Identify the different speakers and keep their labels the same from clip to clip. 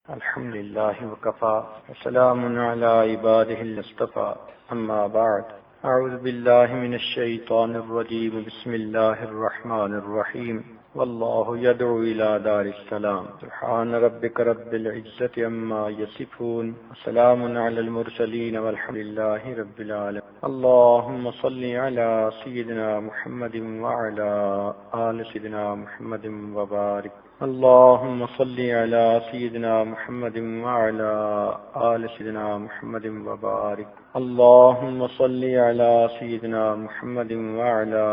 Speaker 1: الحمد لله وكفى وسلام على عباده الاصطفى أما بعد أعوذ بالله من الشيطان الرجيم بسم الله الرحمن الرحيم والله يدعو إلى دار السلام سبحان ربك رب العزة عما يصفون وسلام على المرسلين والحمد لله رب العالمين اللهم صل على سيدنا محمد وعلى آل سيدنا محمد وبارك اللهم صل على سيدنا محمد وعلى آل سيدنا محمد وبارك اللهم صل على سيدنا محمد وعلى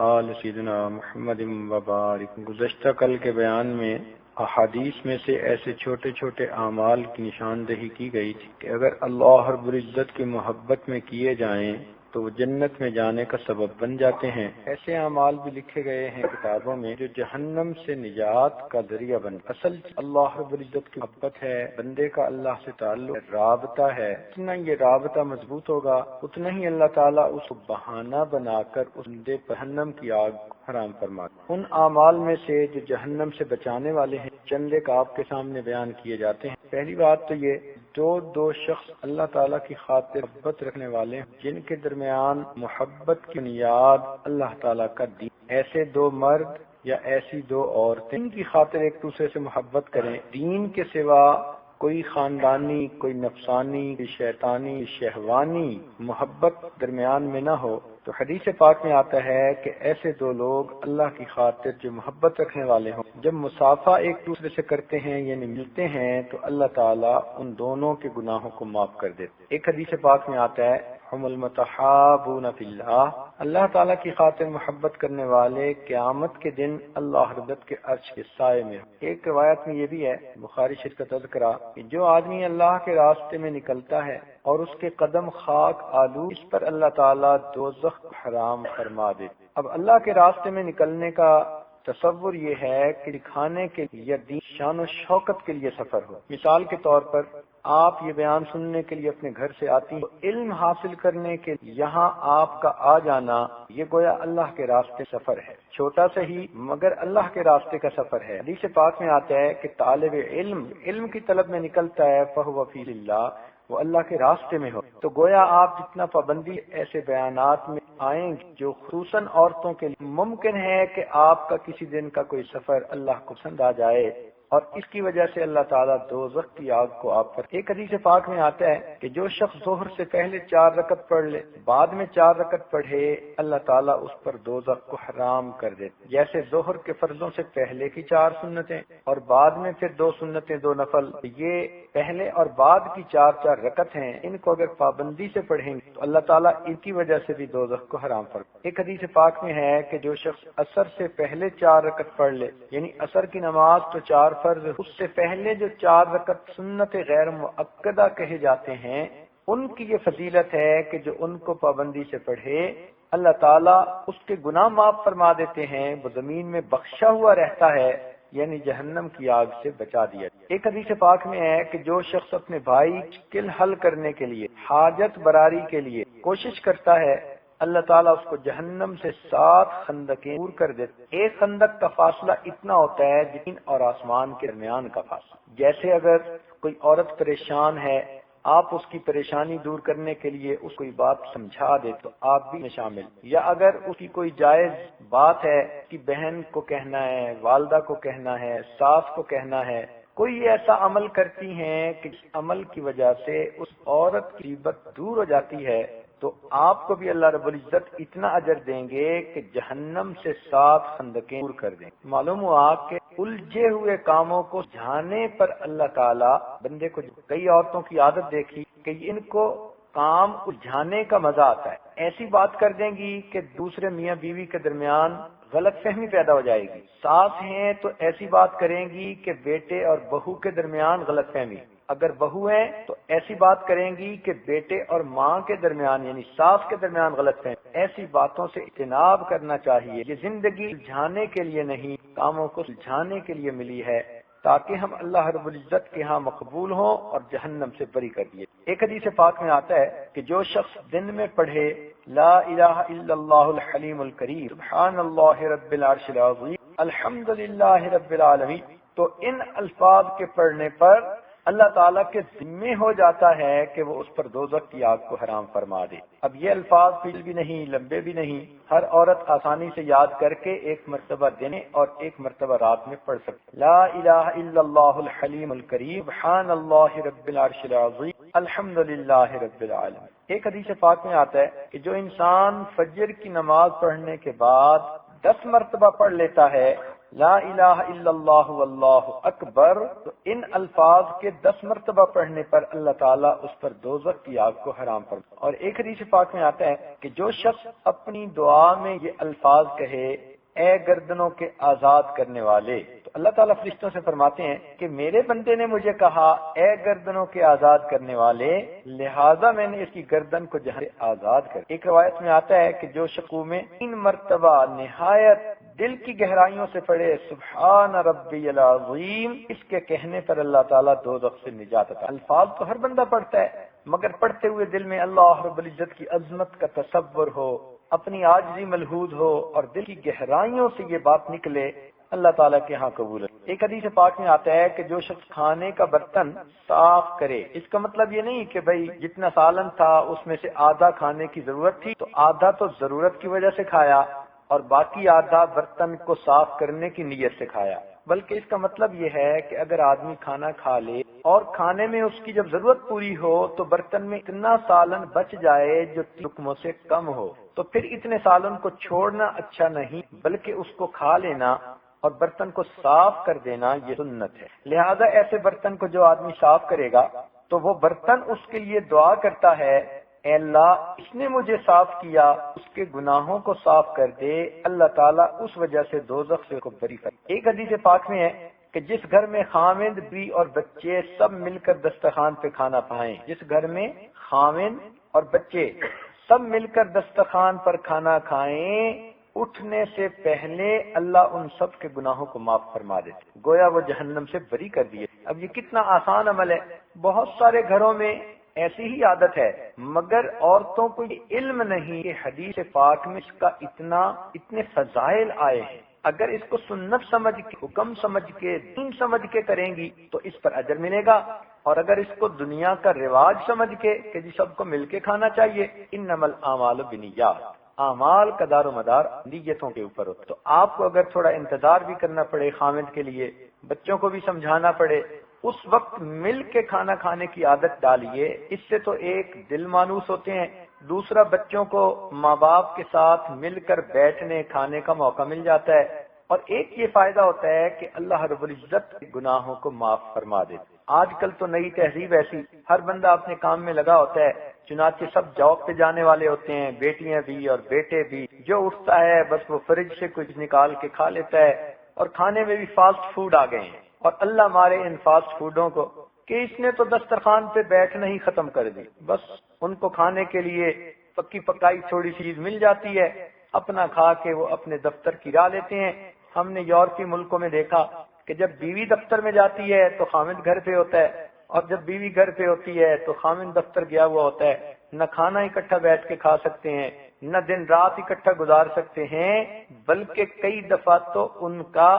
Speaker 1: آل سيدنا محمد وبارك۔ گزشتہ کل کے بیان میں احادیث میں سے ایسے چھوٹے چھوٹے اعمال کی نشاندہی کی گئی تھی کہ اگر اللہ رب العزت کی محبت میں کیے جائیں تو وہ جنت میں جانے کا سبب بن جاتے ہیں۔ ایسے اعمال بھی لکھے گئے ہیں کتابوں میں جو جہنم سے نجات کا ذریعہ بن۔ اصل اللہ رب العزت کی محبت ہے، بندے کا اللہ سے تعلق رابطہ ہے۔ اتنا یہ رابطہ مضبوط ہوگا اتنا ہی اللہ تعالیٰ اس کو بہانہ بنا کر اس بندے پر جہنم کی آگ حرام فرماتا۔ ان اعمال میں سے جو جہنم سے بچانے والے ہیں چند ایک آپ کے سامنے بیان کیے جاتے ہیں۔ پہلی بات تو یہ دو شخص اللہ تعالیٰ کی خاطر محبت رکھنے والے ہیں جن کے درمیان محبت کی بنیاد اللہ تعالیٰ کا دین۔ ایسے دو مرد یا ایسی دو عورتیں ان کی خاطر ایک دوسرے سے محبت کریں، دین کے سوا کوئی خاندانی، کوئی نفسانی، کوئی شیطانی، شہوانی محبت درمیان میں نہ ہو تو حدیث پاک میں آتا ہے کہ ایسے دو لوگ اللہ کی خاطر جو محبت رکھنے والے ہوں جب مصافحہ ایک دوسرے سے کرتے ہیں یعنی ملتے ہیں تو اللہ تعالیٰ ان دونوں کے گناہوں کو معاف کر دیتے۔ ایک حدیث پاک میں آتا ہے ہم المتحابون فی اللہ، اللہ تعالیٰ کی خاطر محبت کرنے والے قیامت کے دن اللہ رب العزت کے عرش کے سائے میں۔ ایک روایت میں یہ بھی ہے بخاری شریف کا تذکرہ کہ جو آدمی اللہ کے راستے میں نکلتا ہے اور اس کے قدم خاک آلود اس پر اللہ تعالیٰ دوزخ حرام فرما دیتے۔ اب اللہ کے راستے میں نکلنے کا تصور یہ ہے کہ دکھانے کے لیے یا دین شان و شوکت کے لیے سفر ہو۔ مثال کے طور پر آپ یہ بیان سننے کے لیے اپنے گھر سے آتی ہیں، علم حاصل کرنے کے یہاں آپ کا آ جانا یہ گویا اللہ کے راستے سفر ہے، چھوٹا سا ہی مگر اللہ کے راستے کا سفر ہے۔ حدیث پاک میں آتا ہے کہ طالب علم کی طلب میں نکلتا ہے فہو فی اللہ، وہ اللہ کے راستے میں ہو۔ تو گویا آپ جتنا پابندی ایسے بیانات میں آئیں گے جو خصوصاً عورتوں کے لیے ممکن ہے کہ آپ کا کسی دن کا کوئی سفر اللہ کو پسند آ جائے اور اس کی وجہ سے اللہ تعالیٰ دوزخ کی آگ کو آپ پر۔ ایک حدیث پاک میں آتا ہے کہ جو شخص ظہر سے پہلے 4 رکعت پڑھ لے بعد میں 4 رکعت پڑھے اللہ تعالیٰ اس پر دوزخ کو حرام کر دیتے۔ جیسے ظہر کے فرضوں سے پہلے کی 4 سنتیں اور بعد میں پھر 2 سنتیں 2 نفل، یہ پہلے اور بعد کی 4 رکعت ہیں، ان کو اگر پابندی سے پڑھیں گے تو اللہ تعالیٰ ان کی وجہ سے بھی دوزخ کو حرام فرمائے۔ ایک حدیث پاک میں ہے کہ جو شخص عصر سے پہلے 4 رکعت پڑھ لے یعنی عصر کی نماز تو 4 فرض، اس سے پہلے جو 4 رکعت سنت غیر مؤکدہ کہے جاتے ہیں ان کی یہ فضیلت ہے کہ جو ان کو پابندی سے پڑھے اللہ تعالیٰ اس کے گناہ معاف فرما دیتے ہیں، وہ زمین میں بخشا ہوا رہتا ہے یعنی جہنم کی آگ سے بچا دیا۔ ایک حدیث پاک میں ہے کہ جو شخص اپنے بھائی مشکل حل کرنے کے لیے حاجت براری کے لیے کوشش کرتا ہے اللہ تعالیٰ اس کو جہنم سے 7 خندقیں دور کر دیتے۔ ایک خندق کا فاصلہ اتنا ہوتا ہے زمین اور آسمان کے درمیان کا فاصلہ۔ جیسے اگر کوئی عورت پریشان ہے آپ اس کی پریشانی دور کرنے کے لیے اس کو بات سمجھا دے تو آپ بھی شامل، یا اگر اس کی کوئی جائز بات ہے کہ بہن کو کہنا ہے، والدہ کو کہنا ہے، ساس کو کہنا ہے، کوئی ایسا عمل کرتی ہیں کہ اس عمل کی وجہ سے اس عورت کی غیبت دور ہو جاتی ہے تو آپ کو بھی اللہ رب العزت اتنا اجر دیں گے کہ جہنم سے 7 خندقیں دور کر دیں۔ معلوم ہوا کہ الجھے ہوئے کاموں کو جھانے پر اللہ تعالیٰ بندے کو، کئی عورتوں کی عادت دیکھی کہ ان کو کام الجھانے کا مزہ آتا ہے، ایسی بات کر دیں گی کہ دوسرے میاں بیوی کے درمیان غلط فہمی پیدا ہو جائے گی۔ ساس ہیں تو ایسی بات کریں گی کہ بیٹے اور بہو کے درمیان غلط فہمی، اگر بہو ہے تو ایسی بات کریں گی کہ بیٹے اور ماں کے درمیان یعنی ساس کے درمیان غلط فہمی۔ ایسی باتوں سے اجتناب کرنا چاہیے۔ یہ زندگی سلجھانے کے لیے نہیں، کاموں کو سلجھانے کے لیے ملی ہے تاکہ ہم اللہ رب العزت کے ہاں مقبول ہوں اور جہنم سے بری کر دیے۔ ایک حدیث پاک میں آتا ہے کہ جو شخص دن میں پڑھے لا الہ الا اللہ الحلیم الکریم سبحان اللہ رب العرش العظیم الحمد للہ رب العالمین تو ان الفاظ کے پڑھنے پر اللہ تعالیٰ کے ذمے ہو جاتا ہے کہ وہ اس پر دوزخ کی آگ کو حرام فرما دے۔ اب یہ الفاظ طویل بھی نہیں، لمبے بھی نہیں، ہر عورت آسانی سے یاد کر کے ایک مرتبہ دن اور ایک مرتبہ رات میں پڑھ سکتی۔ لا الہ الا اللہ الحلیم الکریم، سبحان اللہ رب العرش العظیم، الحمد للہ رب العالمین۔ ایک حدیث پاک میں آتا ہے کہ جو انسان فجر کی نماز پڑھنے کے بعد 10 مرتبہ پڑھ لیتا ہے لا الہ الا اللہ واللہ اکبر، تو ان الفاظ کے 10 مرتبہ پڑھنے پر اللہ تعالیٰ اس پر دوزخ کی آگ کو حرام فرماتا ہے۔ اور ایک حدیث پاک میں آتا ہے کہ جو شخص اپنی دعا میں یہ الفاظ کہے اے گردنوں کے آزاد کرنے والے، تو اللہ تعالیٰ فرشتوں سے فرماتے ہیں کہ میرے بندے نے مجھے کہا اے گردنوں کے آزاد کرنے والے، لہذا میں نے اس کی گردن کو جہاں سے آزاد کر۔ ایک روایت میں آتا ہے کہ جو شخص میں 3 مرتبہ نہایت دل کی گہرائیوں سے پڑھے سبحان ربی العظیم، اس کے کہنے پر اللہ تعالیٰ دوزخ سے نجات عطا۔ الفاظ تو ہر بندہ پڑھتا ہے، مگر پڑھتے ہوئے دل میں اللہ رب العزت کی عظمت کا تصور ہو، اپنی عاجزی ملحوظ ہو اور دل کی گہرائیوں سے یہ بات نکلے، اللہ تعالیٰ کے ہاں قبول ہے۔ ایک حدیث پاک میں آتا ہے کہ جو شخص کھانے کا برتن صاف کرے، اس کا مطلب یہ نہیں کہ بھئی جتنا سالن تھا اس میں سے آدھا کھانے کی ضرورت تھی تو آدھا تو ضرورت کی وجہ سے کھایا اور باقی آدھا برتن کو صاف کرنے کی نیت سے کھایا، بلکہ اس کا مطلب یہ ہے کہ اگر آدمی کھانا کھا لے اور کھانے میں اس کی جب ضرورت پوری ہو تو برتن میں اتنا سالن بچ جائے جو 3 لقموں سے کم ہو، تو پھر اتنے سالن کو چھوڑنا اچھا نہیں بلکہ اس کو کھا لینا اور برتن کو صاف کر دینا یہ سنت ہے۔ لہذا ایسے برتن کو جو آدمی صاف کرے گا تو وہ برتن اس کے لیے دعا کرتا ہے اے اللہ اس نے مجھے صاف کیا، اس کے گناہوں کو صاف کر دے، اللہ تعالیٰ اس وجہ سے دوزخ سے کو بری کر۔ ایک حدیث پاک میں ہے کہ جس گھر میں خاوند بیوی اور بچے سب مل کر دسترخوان پہ کھانا کھائیں، جس گھر میں خاوند اور بچے سب مل کر دسترخوان پر کھانا کھائیں، اٹھنے سے پہلے اللہ ان سب کے گناہوں کو معاف فرما دیتے، گویا وہ جہنم سے بری کر دیے۔ اب یہ کتنا آسان عمل ہے، بہت سارے گھروں میں ایسی ہی عادت ہے، مگر عورتوں کو یہ علم نہیں کہ حدیث پاک میں اس کا اتنے فضائل آئے ہیں۔ اگر اس کو سنت سمجھ کے، حکم سمجھ کے، دین سمجھ کے کریں گی تو اس پر اجر ملے گا، اور اگر اس کو دنیا کا رواج سمجھ کے کہ جی سب کو مل کے کھانا چاہیے، انما الاعمال بالنیات، اعمال کا دار و مدار نیتوں کے اوپر ہوتا ہے، تو آپ کو اگر تھوڑا انتظار بھی کرنا پڑے خامد کے لیے، بچوں کو بھی سمجھانا پڑے، اس وقت مل کے کھانا کھانے کی عادت ڈالیے۔ اس سے تو ایک دل مانوس ہوتے ہیں، دوسرا بچوں کو ماں باپ کے ساتھ مل کر بیٹھنے کھانے کا موقع مل جاتا ہے، اور ایک یہ فائدہ ہوتا ہے کہ اللہ رب العزت گناہوں کو معاف فرما دیتے۔ آج کل تو نئی تہذیب ایسی، ہر بندہ اپنے کام میں لگا ہوتا ہے، چنانچہ سب جاب پہ جانے والے ہوتے ہیں، بیٹیاں بھی اور بیٹے بھی، جو اٹھتا ہے بس وہ فریج سے کچھ نکال کے کھا لیتا ہے، اور کھانے میں بھی فاسٹ فوڈ آ گئے ہیں، اور اللہ مارے ان فاسٹ فوڈوں کو کہ اس نے تو دسترخوان پہ بیٹھنا ہی ختم کر دی، بس ان کو کھانے کے لیے پکی پکائی تھوڑی چیز مل جاتی ہے، اپنا کھا کے وہ اپنے دفتر کی راہ لیتے ہیں۔ ہم نے یورپی ملکوں میں دیکھا کہ جب بیوی دفتر میں جاتی ہے تو خامد گھر پہ ہوتا ہے، اور جب بیوی گھر پہ ہوتی ہے تو خامد دفتر گیا ہوا ہوتا ہے، نہ کھانا اکٹھا بیٹھ کے کھا سکتے ہیں، نہ دن رات اکٹھا گزار سکتے ہیں، بلکہ کئی دفعہ تو ان کا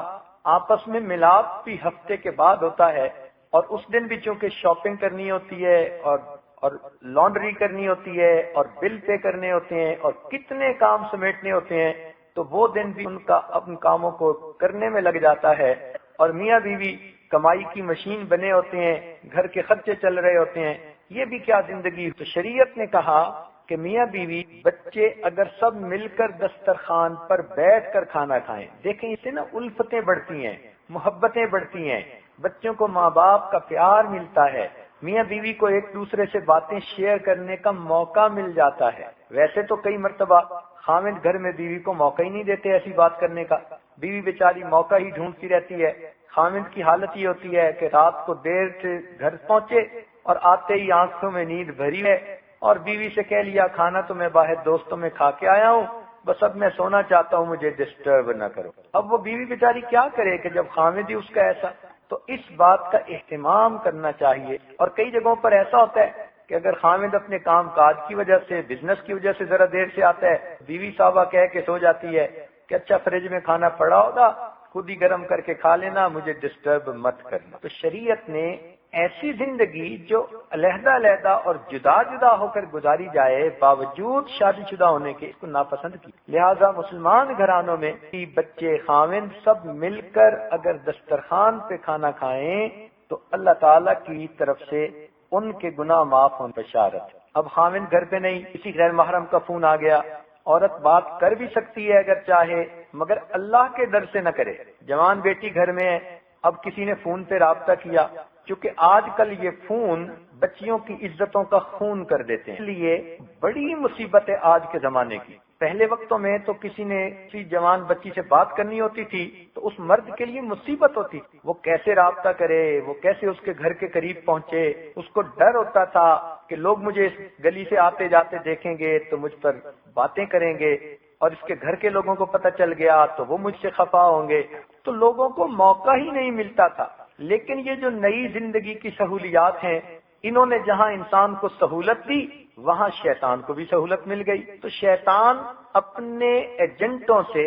Speaker 1: آپس میں ملاپ بھی ہفتے کے بعد ہوتا ہے، اور اس دن بھی چونکہ شاپنگ کرنی ہوتی ہے اور لانڈری کرنی ہوتی ہے اور بل پے کرنے ہوتے ہیں اور کتنے کام سمیٹنے ہوتے ہیں، تو وہ دن بھی ان کا اپنے کاموں کو کرنے میں لگ جاتا ہے، اور میاں بیوی کمائی کی مشین بنے ہوتے ہیں، گھر کے خرچے چل رہے ہوتے ہیں، یہ بھی کیا زندگی۔ تو شریعت نے کہا کہ میاں بیوی بچے اگر سب مل کر دسترخوان پر بیٹھ کر کھانا کھائیں، دیکھیں اس سے نا الفتیں بڑھتی ہیں، محبتیں بڑھتی ہیں، بچوں کو ماں باپ کا پیار ملتا ہے، میاں بیوی کو ایک دوسرے سے باتیں شیئر کرنے کا موقع مل جاتا ہے۔ ویسے تو کئی مرتبہ خامد گھر میں بیوی کو موقع ہی نہیں دیتے ایسی بات کرنے کا، بیوی بیچاری موقع ہی ڈھونڈتی رہتی ہے۔ خامد کی حالت یہ ہوتی ہے کہ رات کو دیر سے گھر پہنچے اور آتے ہی آنکھوں میں نیند بھری ہے، اور بیوی سے کہہ لیا کھانا تو میں باہر دوستوں میں کھا کے آیا ہوں، بس اب میں سونا چاہتا ہوں، مجھے ڈسٹرب نہ کرو۔ اب وہ بیوی بیچاری کیا کرے کہ جب خامد ہی اس کا ایسا، تو اس بات کا اہتمام کرنا چاہیے۔ اور کئی جگہوں پر ایسا ہوتا ہے کہ اگر خامد اپنے کام کاج کی وجہ سے، بزنس کی وجہ سے ذرا دیر سے آتا ہے، بیوی صاحبہ کہہ کے سو جاتی ہے کہ اچھا فریج میں کھانا پڑا ہوگا، خود ہی گرم کر کے کھا لینا، مجھے ڈسٹرب مت کرنا۔ تو شریعت نے ایسی زندگی جو علیحدہ علیحدہ اور جدا جدا ہو کر گزاری جائے باوجود شادی شدہ ہونے کے، اس کو ناپسند کی۔ لہذا مسلمان گھرانوں میں بچے خاوند سب مل کر اگر دسترخوان پہ کھانا کھائیں تو اللہ تعالی کی طرف سے ان کے گناہ معاف ہونے بشارت۔ اب خاوند گھر پہ نہیں، کسی غیر محرم کا فون آ گیا، عورت بات کر بھی سکتی ہے اگر چاہے، مگر اللہ کے ڈر سے نہ کرے۔ جوان بیٹی گھر میں ہے، اب کسی نے فون پہ رابطہ کیا، کیونکہ آج کل یہ فون بچیوں کی عزتوں کا خون کر دیتے ہیں، اس لیے بڑی مصیبت ہے آج کے زمانے کی۔ پہلے وقتوں میں تو کسی جوان بچی سے بات کرنی ہوتی تھی تو اس مرد کے لیے مصیبت ہوتی، وہ کیسے رابطہ کرے، وہ کیسے اس کے گھر کے قریب پہنچے، اس کو ڈر ہوتا تھا کہ لوگ مجھے اس گلی سے آتے جاتے دیکھیں گے تو مجھ پر باتیں کریں گے، اور اس کے گھر کے لوگوں کو پتہ چل گیا تو وہ مجھ سے خفا ہوں گے، تو لوگوں کو موقع ہی نہیں ملتا تھا۔ لیکن یہ جو نئی زندگی کی سہولیات ہیں، انہوں نے جہاں انسان کو سہولت دی وہاں شیطان کو بھی سہولت مل گئی۔ تو شیطان اپنے ایجنٹوں سے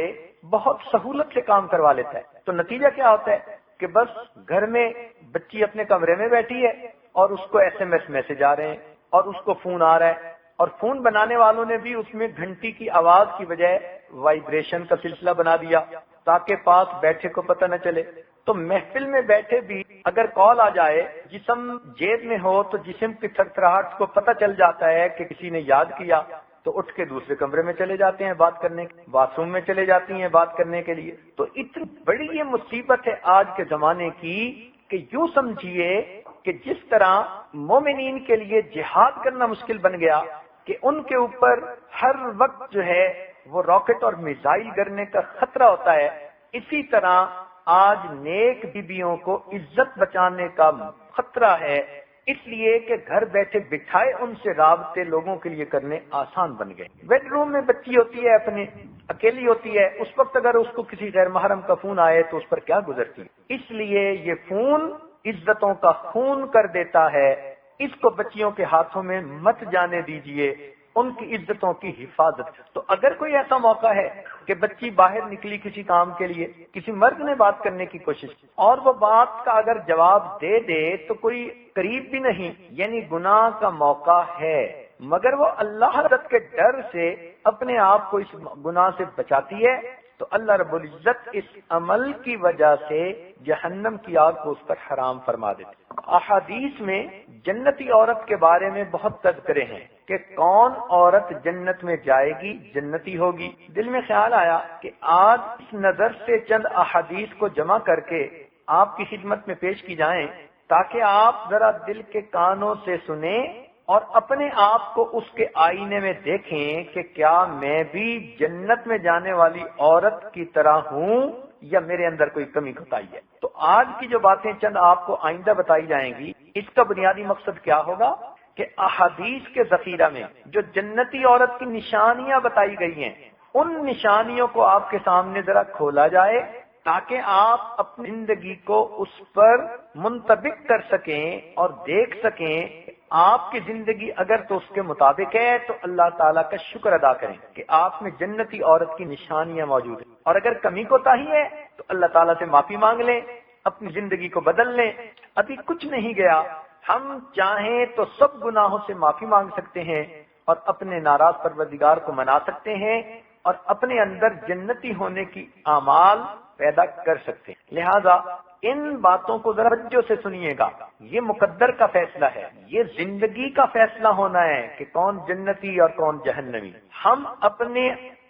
Speaker 1: بہت سہولت سے کام کروا لیتا ہے۔ تو نتیجہ کیا ہوتا ہے کہ بس گھر میں بچی اپنے کمرے میں بیٹھی ہے اور اس کو SMS میسج آ رہے ہیں اور اس کو فون آ رہا ہے، اور فون بنانے والوں نے بھی اس میں گھنٹی کی آواز کی بجائے وائبریشن کا سلسلہ بنا دیا تاکہ پاس بیٹھے کو پتہ نہ چلے۔ تو محفل میں بیٹھے بھی اگر کال آ جائے، جسم جیب میں ہو تو جسم کی تھرتھراہٹ کو پتہ چل جاتا ہے کہ کسی نے یاد کیا، تو اٹھ کے دوسرے کمرے میں چلے جاتے ہیں بات کرنے، باتھ روم میں چلے جاتی ہیں بات کرنے کے لیے۔ تو اتنی بڑی یہ مصیبت ہے آج کے زمانے کی کہ یوں سمجھیے کہ جس طرح مومنین کے لیے جہاد کرنا مشکل بن گیا کہ ان کے اوپر ہر وقت جو ہے وہ راکٹ اور میزائل گرنے کا خطرہ ہوتا ہے، اسی طرح آج نیک بیویوں کو عزت بچانے کا خطرہ ہے، اس لیے کہ گھر بیٹھے بٹھائے ان سے رابطے لوگوں کے لیے کرنے آسان بن گئے۔ بیڈ روم میں بچی ہوتی ہے، اپنے اکیلی ہوتی ہے، اس وقت اگر اس کو کسی غیر محرم کا فون آئے تو اس پر کیا گزرتی ہے۔ اس لیے یہ فون عزتوں کا خون کر دیتا ہے، اس کو بچیوں کے ہاتھوں میں مت جانے دیجئے، ان کی عزتوں کی حفاظت۔ تو اگر کوئی ایسا موقع ہے کہ بچی باہر نکلی کسی کام کے لیے، کسی مرد نے بات کرنے کی کوشش کی اور وہ بات کا اگر جواب دے دے تو کوئی قریب بھی نہیں، یعنی گناہ کا موقع ہے، مگر وہ اللہ رب کے ڈر سے اپنے آپ کو اس گناہ سے بچاتی ہے، تو اللہ رب العزت اس عمل کی وجہ سے جہنم کی آگ کو اس پر حرام فرما دیتے۔ احادیث میں جنتی عورت کے بارے میں بہت تذکرے ہیں کہ کون عورت جنت میں جائے گی، جنتی ہوگی۔ دل میں خیال آیا کہ آج اس نظر سے چند احادیث کو جمع کر کے آپ کی خدمت میں پیش کی جائیں تاکہ آپ ذرا دل کے کانوں سے سنیں اور اپنے آپ کو اس کے آئینے میں دیکھیں کہ کیا میں بھی جنت میں جانے والی عورت کی طرح ہوں یا میرے اندر کوئی کمی کوتاہی ہے۔ تو آج کی جو باتیں چند آپ کو آئندہ بتائی جائیں گی، اس کا بنیادی مقصد کیا ہوگا کہ احادیث کے ذخیرہ میں جو جنتی عورت کی نشانیاں بتائی گئی ہیں، ان نشانیوں کو آپ کے سامنے ذرا کھولا جائے تاکہ آپ اپنی زندگی کو اس پر منطبق کر سکیں اور دیکھ سکیں آپ کی زندگی اگر تو اس کے مطابق ہے تو اللہ تعالیٰ کا شکر ادا کریں کہ آپ میں جنتی عورت کی نشانیاں موجود ہیں، اور اگر کمی کوتاہی ہے تو اللہ تعالیٰ سے معافی مانگ لیں، اپنی زندگی کو بدل لیں۔ ابھی کچھ نہیں گیا، ہم چاہیں تو سب گناہوں سے معافی مانگ سکتے ہیں اور اپنے ناراض پروردگار کو منا سکتے ہیں اور اپنے اندر جنتی ہونے کی اعمال پیدا کر سکتے ہیں۔ لہذا ان باتوں کو ذرا توجہ سے سنیے گا، یہ مقدر کا فیصلہ ہے، یہ زندگی کا فیصلہ ہونا ہے کہ کون جنتی اور کون جہنمی۔ ہم اپنے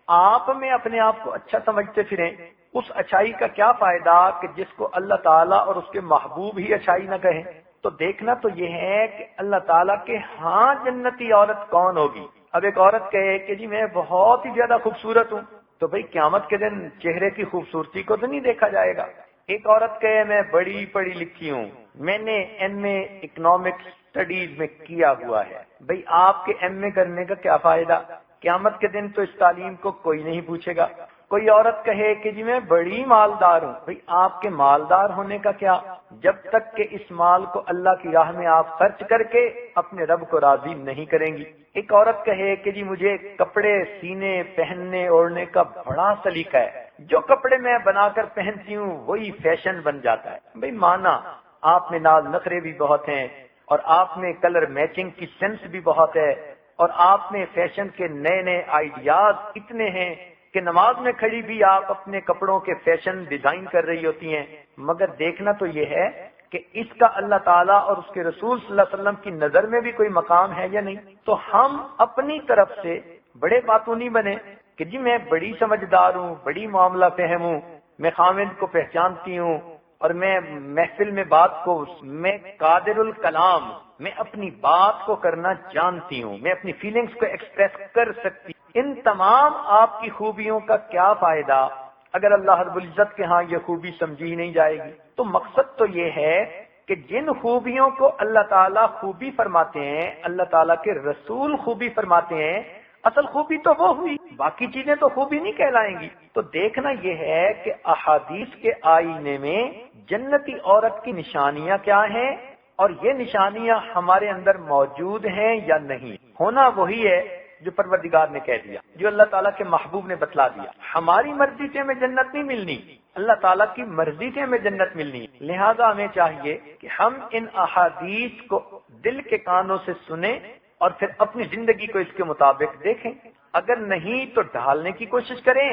Speaker 1: آپ میں اپنے آپ کو اچھا سمجھتے پھریں، اس اچھائی کا کیا فائدہ کہ جس کو اللہ تعالیٰ اور اس کے محبوب ہی اچھائی نہ کہیں۔ تو دیکھنا تو یہ ہے کہ اللہ تعالیٰ کے ہاں جنتی عورت کون ہوگی۔ اب ایک عورت کہے کہ جی میں بہت ہی زیادہ خوبصورت ہوں، تو بھئی قیامت کے دن چہرے کی خوبصورتی کو تو نہیں دیکھا جائے گا۔ ایک عورت کہے میں بڑی پڑھی لکھی ہوں، میں نے MA اکنامکس اسٹڈیز میں کیا ہوا ہے، بھئی آپ کے MA کرنے کا کیا فائدہ؟ قیامت کے دن تو اس تعلیم کو کوئی نہیں پوچھے گا۔ کوئی عورت کہے کہ جی میں بڑی مالدار ہوں، بھئی آپ کے مالدار ہونے کا کیا، جب تک کہ اس مال کو اللہ کی راہ میں آپ خرچ کر کے اپنے رب کو راضی نہیں کریں گی۔ ایک عورت کہے کہ جی مجھے کپڑے سینے پہننے اوڑھنے کا بڑا سلیقہ ہے، جو کپڑے میں بنا کر پہنتی ہوں وہی فیشن بن جاتا ہے۔ بھئی مانا آپ میں ناز نخرے بھی بہت ہیں، اور آپ میں کلر میچنگ کی سینس بھی بہت ہے، اور آپ میں فیشن کے نئے نئے آئیڈیاز اتنے ہیں کہ نماز میں کھڑی بھی آپ اپنے کپڑوں کے فیشن ڈیزائن کر رہی ہوتی ہیں، مگر دیکھنا تو یہ ہے کہ اس کا اللہ تعالیٰ اور اس کے رسول صلی اللہ علیہ وسلم کی نظر میں بھی کوئی مقام ہے یا نہیں۔ تو ہم اپنی طرف سے بڑے باتوں نہیں بنے کہ جی میں بڑی سمجھدار ہوں، بڑی معاملہ فہم ہوں، میں خامد کو پہچانتی ہوں، اور میں محفل میں بات کو، میں قادر الکلام، میں اپنی بات کو کرنا جانتی ہوں، میں اپنی فیلنگز کو ایکسپریس کر سکتی ہوں۔ ان تمام آپ کی خوبیوں کا کیا فائدہ اگر اللہ رب العزت کے ہاں یہ خوبی سمجھی نہیں جائے گی؟ تو مقصد تو یہ ہے کہ جن خوبیوں کو اللہ تعالیٰ خوبی فرماتے ہیں، اللہ تعالیٰ کے رسول خوبی فرماتے ہیں، اصل خوبی تو وہ ہوئی، باقی چیزیں تو خوبی نہیں کہلائیں گی۔ تو دیکھنا یہ ہے کہ احادیث کے آئینے میں جنتی عورت کی نشانیاں کیا ہیں، اور یہ نشانیاں ہمارے اندر موجود ہیں یا نہیں۔ ہونا وہی ہے جو پروردگار نے کہہ دیا، جو اللہ تعالیٰ کے محبوب نے بتلا دیا۔ ہماری مرضی سے ہمیں جنت نہیں ملنی، اللہ تعالیٰ کی مرضی سے ہمیں جنت ملنی ہے۔ لہذا ہمیں چاہیے کہ ہم ان احادیث کو دل کے کانوں سے سنیں اور پھر اپنی زندگی کو اس کے مطابق دیکھیں۔ اگر نہیں تو ڈھالنے کی کوشش کریں،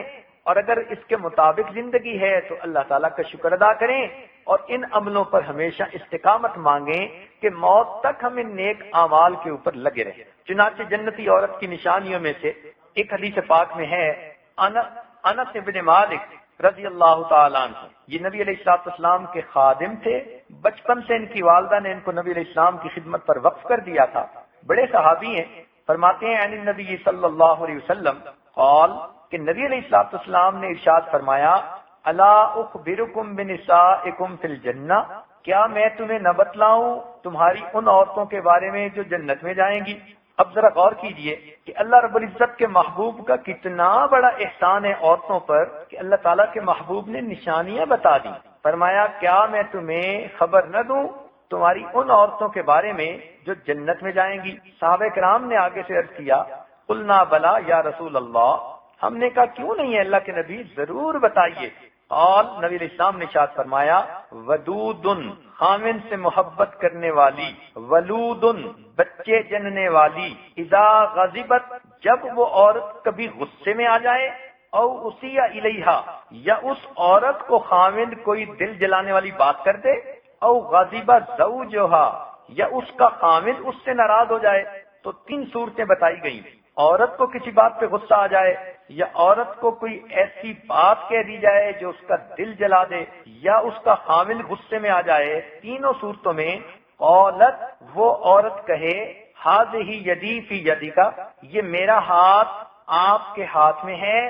Speaker 1: اور اگر اس کے مطابق زندگی ہے تو اللہ تعالیٰ کا شکر ادا کریں، اور ان عملوں پر ہمیشہ استقامت مانگیں کہ موت تک ہم ان نیک اعمال کے اوپر لگے رہیں۔ چنانچہ جنتی عورت کی نشانیوں میں سے ایک حدیث پاک میں ہے، انس بن مالک رضی اللہ تعالیٰ عنہ، یہ نبی علیہ السلام کے خادم تھے، بچپن سے ان کی والدہ نے ان کو نبی علیہ السلام کی خدمت پر وقف کر دیا تھا، بڑے صحابی ہیں۔ فرماتے ہیں عن النبی صلی اللہ علیہ وسلم قال، کہ نبی علیہ السلام نے ارشاد فرمایا، الا اخبرکم بنسائکم فی الجنہ، کیا میں تمہیں نہ بتلاؤں تمہاری ان عورتوں کے بارے میں جو جنت میں جائیں گی؟ اب ذرا غور کیجئے کہ اللہ رب العزت کے محبوب کا کتنا بڑا احسان ہے عورتوں پر کہ اللہ تعالیٰ کے محبوب نے نشانیاں بتا دی۔ فرمایا کیا میں تمہیں خبر نہ دوں تمہاری ان عورتوں کے بارے میں جو جنت میں جائیں گی؟ صحابہ کرام نے آگے سے عرض کیا، قلنا بلا یا رسول اللہ، ہم نے کہا کیوں نہیں ہے اللہ کے نبی، ضرور بتائیے۔ قال، نبی علیہ السلام نے ارشاد فرمایا، ودود، خامن سے محبت کرنے والی، ولود، بچے جننے والی، اذا غضبت، جب وہ عورت کبھی غصے میں آ جائے، او اسی الیہا، یا اس عورت کو خامن کوئی دل جلانے والی بات کر دے، او غضب زوجہا، یا اس کا خامن اس سے ناراض ہو جائے۔ تو تین صورتیں بتائی گئی، عورت کو کسی بات پہ غصہ آ جائے، یا عورت کو کوئی ایسی بات کہہ دی جائے جو اس کا دل جلا دے، یا اس کا خامن غصے میں آ جائے۔ تینوں صورتوں میں قالت، وہ عورت کہے، ھذہ یدی فی یدک، یہ میرا ہاتھ آپ کے ہاتھ میں ہے،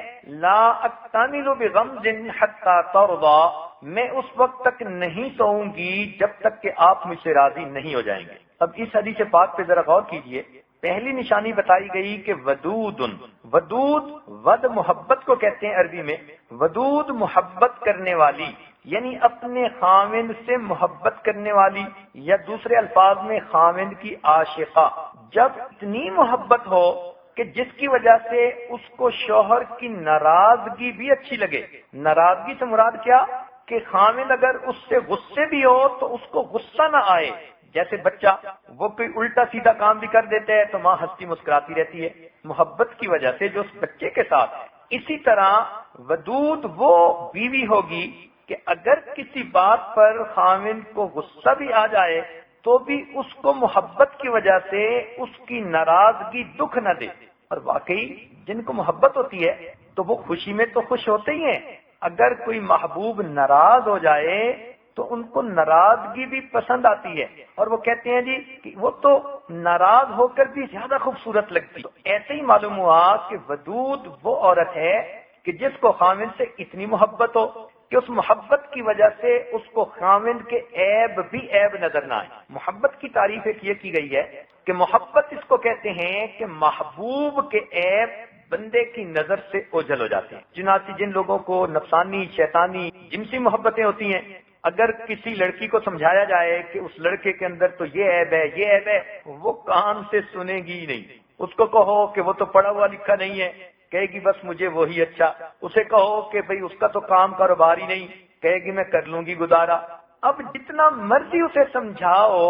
Speaker 1: لا اکتمل بغمز حتی ترضی، میں اس وقت تک نہیں سوؤں گی جب تک کہ آپ مجھ سے راضی نہیں ہو جائیں گے۔ اب اس حدیث پاک پہ ذرا غور کیجئے۔ پہلی نشانی بتائی گئی کہ ودود، ودود ود محبت کو کہتے ہیں عربی میں، ودود محبت کرنے والی، یعنی اپنے خامند سے محبت کرنے والی، یا دوسرے الفاظ میں خامند کی عاشقہ۔ جب اتنی محبت ہو کہ جس کی وجہ سے اس کو شوہر کی ناراضگی بھی اچھی لگے۔ ناراضگی سے مراد کیا؟ کہ خامند اگر اس سے غصے بھی ہو تو اس کو غصہ نہ آئے۔ جیسے بچہ وہ کوئی الٹا سیدھا کام بھی کر دیتے ہیں تو ماں ہنستی مسکراتی رہتی ہے محبت کی وجہ سے جو اس بچے کے ساتھ ہے۔ اسی طرح ودود وہ بیوی ہوگی کہ اگر کسی بات پر خامند کو غصہ بھی آ جائے تو بھی اس کو محبت کی وجہ سے اس کی ناراضگی دکھ نہ دے۔ اور واقعی جن کو محبت ہوتی ہے تو وہ خوشی میں تو خوش ہوتے ہی ہیں، اگر کوئی محبوب ناراض ہو جائے تو ان کو ناراضگی بھی پسند آتی ہے، اور وہ کہتے ہیں جی کہ وہ تو ناراض ہو کر بھی زیادہ خوبصورت لگتی۔ تو ایسے ہی معلوم ہوا کہ ودود وہ عورت ہے کہ جس کو خامند سے اتنی محبت ہو کہ اس محبت کی وجہ سے اس کو خامند کے عیب بھی عیب نظر نہ آئے۔ محبت کی تعریف ایک یہ کی گئی ہے کہ محبت اس کو کہتے ہیں کہ محبوب کے عیب بندے کی نظر سے اوجھل ہو جاتے ہیں۔ چنانچہ جن لوگوں کو نفسانی، شیطانی، جنسی محبتیں ہوتی ہیں، اگر کسی لڑکی کو سمجھایا جائے کہ اس لڑکے کے اندر تو یہ عیب ہے، یہ عیب ہے، وہ کان سے سنے گی ہی نہیں۔ اس کو کہو کہ وہ تو پڑھا ہوا لکھا نہیں ہے، کہے گی بس مجھے وہی اچھا. اسے کہو کہ بھئی اس کا تو کام کاروبار ہی نہیں، کہے گی میں کر لوں گی گزارا. اب جتنا مرضی اسے سمجھاؤ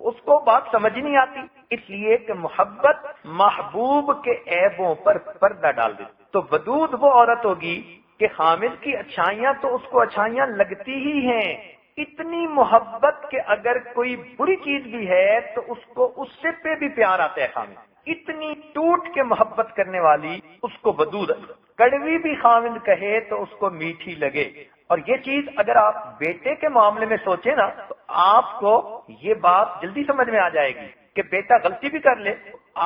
Speaker 1: اس کو بات سمجھ نہیں آتی، اس لیے کہ محبت محبوب کے عیبوں پر پردہ ڈال دیتی. تو ودود وہ عورت ہوگی کہ حامد کی اچھائیاں تو اس کو اچھائیاں لگتی ہی ہیں، اتنی محبت کہ اگر کوئی بری چیز بھی ہے تو اس کو اس سے پہ بھی پیار آتا ہے. حامد اتنی ٹوٹ کے محبت کرنے والی اس کو ودود ہے. کڑوی بھی خاوند کہے تو اس کو میٹھی لگے. اور یہ چیز اگر آپ بیٹے کے معاملے میں سوچیں نا تو آپ کو یہ بات جلدی سمجھ میں آ جائے گی کہ بیٹا غلطی بھی کر لے،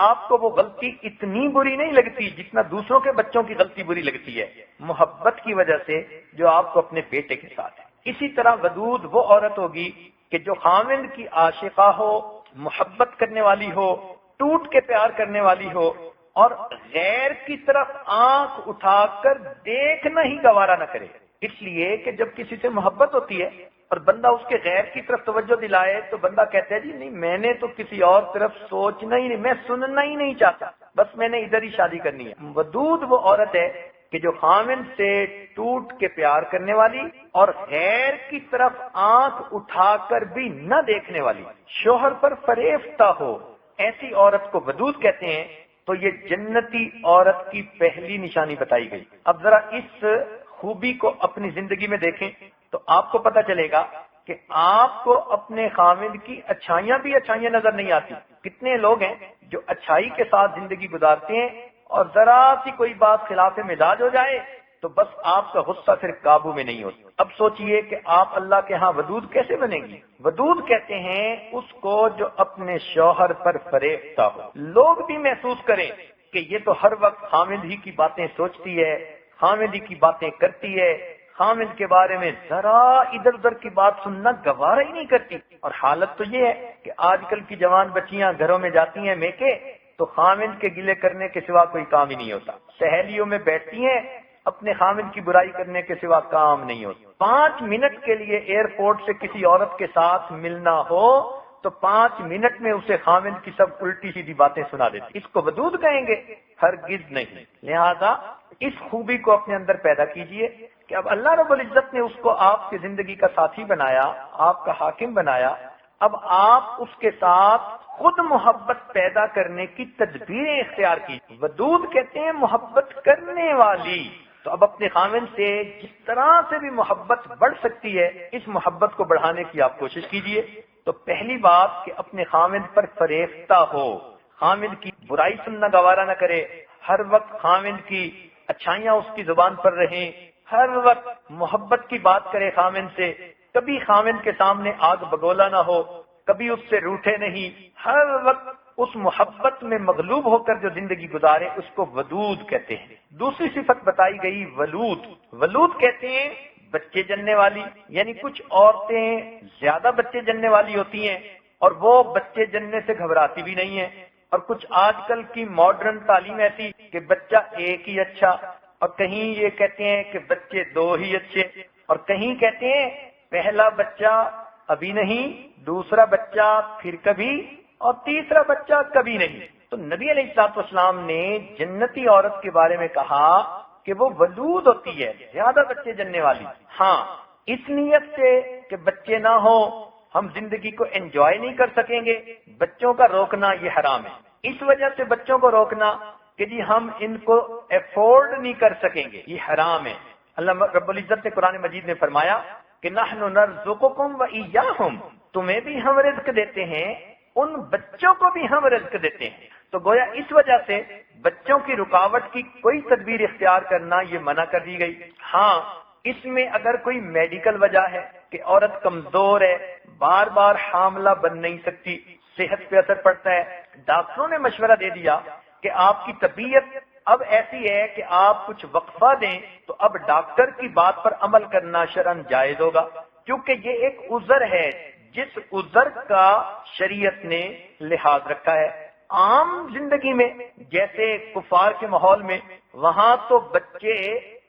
Speaker 1: آپ کو وہ غلطی اتنی بری نہیں لگتی جتنا دوسروں کے بچوں کی غلطی بری لگتی ہے، محبت کی وجہ سے جو آپ کو اپنے بیٹے کے ساتھ ہے. اسی طرح ودود وہ عورت ہوگی کہ جو خاوند کی عاشقہ ہو، محبت کرنے والی ہو، ٹوٹ کے پیار کرنے والی ہو، اور غیر کی طرف آنکھ اٹھا کر دیکھنا ہی گوارا نہ کرے. اس لیے کہ جب کسی سے محبت ہوتی ہے اور بندہ اس کے غیر کی طرف توجہ دلائے تو بندہ کہتا ہے جی نہیں میں نے تو کسی اور طرف سوچنا ہی نہیں، میں سننا ہی نہیں چاہتا، بس میں نے ادھر ہی شادی کرنی ہے. ودود وہ عورت ہے کہ جو خاوند سے ٹوٹ کے پیار کرنے والی اور غیر کی طرف آنکھ اٹھا کر بھی نہ دیکھنے والی، شوہر پر فریفتہ ہو، ایسی عورت کو ودود کہتے ہیں. تو یہ جنتی عورت کی پہلی نشانی بتائی گئی. اب ذرا اس خوبی کو اپنی زندگی میں دیکھیں تو آپ کو پتہ چلے گا کہ آپ کو اپنے خاوند کی اچھائیاں بھی اچھائیاں نظر نہیں آتی. کتنے لوگ ہیں جو اچھائی کے ساتھ زندگی گزارتے ہیں اور ذرا سی کوئی بات خلاف مزاج ہو جائے تو بس آپ کا غصہ پھر قابو میں نہیں ہوتا. اب سوچئے کہ آپ اللہ کے ہاں ودود کیسے بنیں گی. ودود کہتے ہیں اس کو جو اپنے شوہر پر فریفتہ ہو، لوگ بھی محسوس کریں کہ یہ تو ہر وقت خاوند ہی کی باتیں سوچتی ہے، خاوند ہی کی باتیں کرتی ہے، خاوند کے بارے میں ذرا ادھر ادھر کی بات سننا گوارا ہی نہیں کرتی. اور حالت تو یہ ہے کہ آج کل کی جوان بچیاں گھروں میں جاتی ہیں میکے تو خاوند کے گلے کرنے کے سوا کوئی کام ہی نہیں ہوتا. سہیلیوں میں بیٹھتی ہیں، اپنے خاوند کی برائی کرنے کے سوا کام نہیں ہوتا. 5 منٹ کے لیے ایئرپورٹ سے کسی عورت کے ساتھ ملنا ہو تو 5 منٹ میں اسے خاوند کی سب الٹی سیدھی باتیں سنا دیتی. اس کو ودود کہیں گے؟ ہرگز نہیں. لہذا اس خوبی کو اپنے اندر پیدا کیجئے کہ اب اللہ رب العزت نے اس کو آپ کی زندگی کا ساتھی بنایا، آپ کا حاکم بنایا، اب آپ اس کے ساتھ خود محبت پیدا کرنے کی تدبیریں اختیار کی. ودود کہتے ہیں محبت کرنے والی. تو اب اپنے خاوند سے جس طرح سے بھی محبت بڑھ سکتی ہے اس محبت کو بڑھانے کی آپ کوشش کیجئے. تو پہلی بات کہ اپنے خاوند پر فریفتہ ہو، خاوند کی برائی سننا گوارا نہ کرے، ہر وقت خاوند کی اچھائیاں اس کی زبان پر رہیں، ہر وقت محبت کی بات کرے خاوند سے، کبھی خاوند کے سامنے آگ بگولا نہ ہو، کبھی اس سے روٹھے نہیں، ہر وقت اس محبت میں مغلوب ہو کر جو زندگی گزارے اس کو ودود کہتے ہیں. دوسری صفت بتائی گئی ولود. ولود کہتے ہیں بچے جننے والی، یعنی کچھ عورتیں زیادہ بچے جننے والی ہوتی ہیں اور وہ بچے جننے سے گھبراتی بھی نہیں ہیں، اور کچھ آج کل کی ماڈرن تعلیم ایسی کہ بچہ ایک ہی اچھا، اور کہیں یہ کہتے ہیں کہ بچے 2 ہی اچھے، اور کہیں کہتے ہیں پہلا بچہ ابھی نہیں، دوسرا بچہ پھر کبھی، اور تیسرا بچہ کبھی نہیں. تو نبی علیہ الصلوۃ والسلام نے جنتی عورت کے بارے میں کہا کہ وہ ولود ہوتی ہے، زیادہ بچے جننے والی. ہاں اس نیت سے کہ بچے نہ ہوں ہم زندگی کو انجوائے نہیں کر سکیں گے، بچوں کا روکنا یہ حرام ہے. اس وجہ سے بچوں کو روکنا کہ جی ہم ان کو افورڈ نہیں کر سکیں گے، یہ حرام ہے. اللہ رب العزت نے قرآن مجید میں فرمایا کہ نحن نرزقکم وإیاہم، تمہیں بھی ہم رزق دیتے ہیں، ان بچوں کو بھی ہم رزق دیتے ہیں. تو گویا اس وجہ سے بچوں کی رکاوٹ کی کوئی تدبیر اختیار کرنا یہ منع کر دی گئی. ہاں اس میں اگر کوئی میڈیکل وجہ ہے کہ عورت کمزور ہے، بار بار حاملہ بن نہیں سکتی، صحت پہ اثر پڑتا ہے، ڈاکٹروں نے مشورہ دے دیا کہ آپ کی طبیعت اب ایسی ہے کہ آپ کچھ وقفہ دیں، تو اب ڈاکٹر کی بات پر عمل کرنا شرعاً جائز ہوگا، کیونکہ یہ ایک عذر ہے جس عذر کا شریعت نے لحاظ رکھا ہے. عام زندگی میں جیسے کفار کے ماحول میں وہاں تو بچے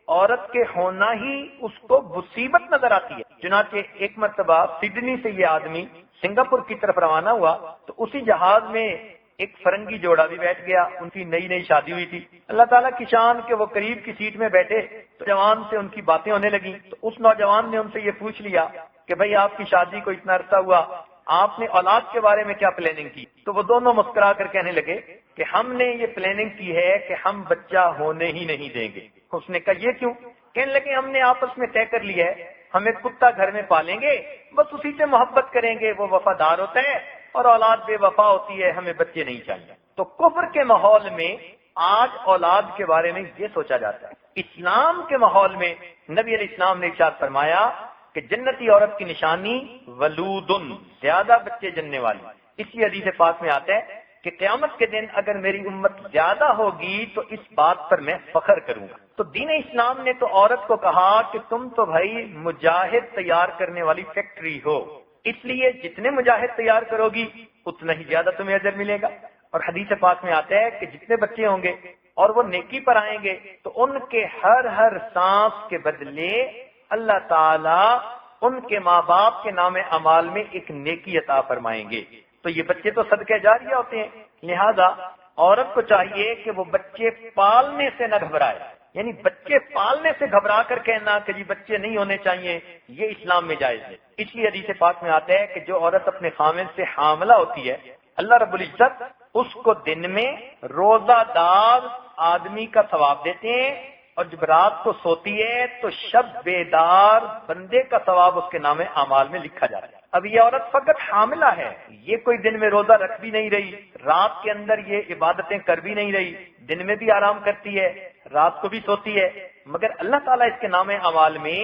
Speaker 1: عورت کے ہونا ہی اس کو مصیبت نظر آتی ہے. چنانچہ ایک مرتبہ سڈنی سے یہ آدمی سنگاپور کی طرف روانہ ہوا تو اسی جہاز میں ایک فرنگی جوڑا بھی بیٹھ گیا، ان کی نئی نئی شادی ہوئی تھی، اللہ تعالیٰ کی شان کہ وہ قریب کی سیٹ میں بیٹھے تو جوان سے ان کی باتیں ہونے لگیں، تو اس نوجوان نے ان سے یہ پوچھ لیا کہ بھئی آپ کی شادی کو اتنا عرصہ ہوا، آپ نے اولاد کے بارے میں کیا پلاننگ کی؟ تو وہ دونوں مسکرا کر کہنے لگے کہ ہم نے یہ پلاننگ کی ہے کہ ہم بچہ ہونے ہی نہیں دیں گے۔ اس نے کہا یہ کیوں؟ کہنے لگے ہم نے آپس میں طے کر لیا ہے ہم ایک کتا گھر میں پالیں گے، بس اسی سے محبت کریں گے، وہ وفادار ہوتا ہے، اور اولاد بے وفا ہوتی ہے، ہمیں بچے نہیں چاہیے۔ تو کفر کے ماحول میں آج اولاد کے بارے میں یہ سوچا جاتا ہے۔ اسلام کے ماحول میں نبی علیہ السلام نے ارشاد فرمایا کہ جنتی عورت کی نشانی ولودن، زیادہ بچے جننے والی۔ اسی حدیث پاک میں آتا ہے کہ قیامت کے دن اگر میری امت زیادہ ہوگی تو اس بات پر میں فخر کروں گا۔ تو دین اسلام نے تو عورت کو کہا کہ تم تو بھائی مجاہد تیار کرنے والی فیکٹری ہو، اس لیے جتنے مجاہد تیار کرو گی اتنا ہی زیادہ تمہیں اجر ملے گا۔ اور حدیث پاک میں آتا ہے کہ جتنے بچے ہوں گے اور وہ نیکی پر آئیں گے تو ان کے ہر سانس کے بدلے اللہ تعالی ان کے ماں باپ کے نام اعمال میں ایک نیکی عطا فرمائیں گے۔ تو یہ بچے تو صدقہ جاریہ ہوتے ہیں، لہذا عورت کو چاہیے کہ وہ بچے پالنے سے نہ گھبرائے، یعنی بچے پالنے سے گھبرا کر کہنا کہ جی بچے نہیں ہونے چاہیے، یہ اسلام میں جائز ہے۔ اس لیے حدیث پاک میں آتا ہے کہ جو عورت اپنے خامد سے حاملہ ہوتی ہے اللہ رب العزت اس کو دن میں روزہ دار آدمی کا ثواب دیتے ہیں، اور جب رات کو سوتی ہے تو شب بیدار بندے کا ثواب اس کے نام اعمال میں لکھا جاتا ہے۔ اب یہ عورت فقط حاملہ ہے، یہ کوئی دن میں روزہ رکھ بھی نہیں رہی، رات کے اندر یہ عبادتیں کر بھی نہیں رہی، دن میں بھی آرام کرتی ہے، رات کو بھی سوتی ہے، مگر اللہ تعالیٰ اس کے نام اعمال میں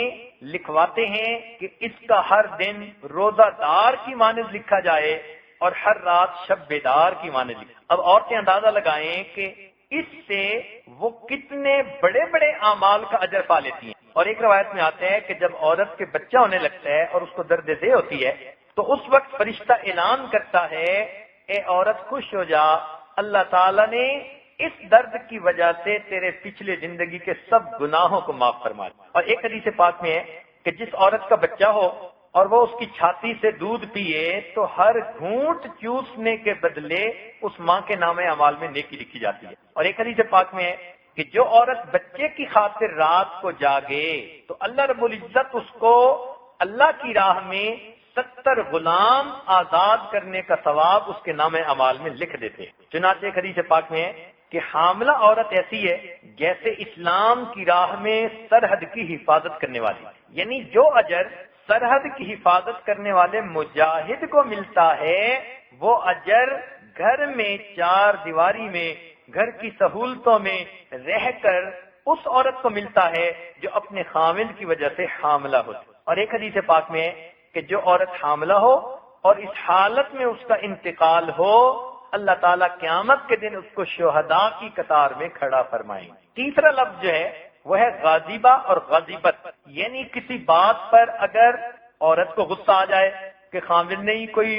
Speaker 1: لکھواتے ہیں کہ اس کا ہر دن روزہ دار کی مانند لکھا جائے اور ہر رات شب بیدار کی مانند لکھا۔ اب عورتیں اندازہ لگائیں کہ اس سے وہ کتنے بڑے بڑے اعمال کا اجر پا لیتی ہیں۔ اور ایک روایت میں آتا ہے کہ جب عورت کے بچہ ہونے لگتا ہے اور اس کو درد دے ہوتی ہے تو اس وقت فرشتہ اعلان کرتا ہے اے عورت خوش ہو جا، اللہ تعالیٰ نے اس درد کی وجہ سے تیرے پچھلے زندگی کے سب گناہوں کو معاف فرما دیا۔ اور ایک حدیث پاک میں ہے کہ جس عورت کا بچہ ہو اور وہ اس کی چھاتی سے دودھ پیے تو ہر گھونٹ چوسنے کے بدلے اس ماں کے نام اعمال میں نیکی لکھی جاتی ہے۔ اور ایک حدیث پاک میں ہے کہ جو عورت بچے کی خاطر رات کو جاگے تو اللہ رب العزت اس کو اللہ کی راہ میں 70 غلام آزاد کرنے کا ثواب اس کے نام اعمال میں لکھ دیتے۔ چنانچہ ایک حدیث پاک میں ہے کہ حاملہ عورت ایسی ہے جیسے اسلام کی راہ میں سرحد کی حفاظت کرنے والی، یعنی جو اجر سرحد کی حفاظت کرنے والے مجاہد کو ملتا ہے وہ اجر گھر میں چار دیواری میں گھر کی سہولتوں میں رہ کر اس عورت کو ملتا ہے جو اپنے خامد کی وجہ سے حاملہ ہوتی۔ اور ایک حدیث پاک میں ہے کہ جو عورت حاملہ ہو اور اس حالت میں اس کا انتقال ہو اللہ تعالیٰ قیامت کے دن اس کو شہداء کی قطار میں کھڑا فرمائیں۔ تیسرا لفظ جو ہے وہ ہے غاضبہ اور غاضبت، یعنی کسی بات پر اگر عورت کو غصہ آ جائے کہ خامد نے ہی کوئی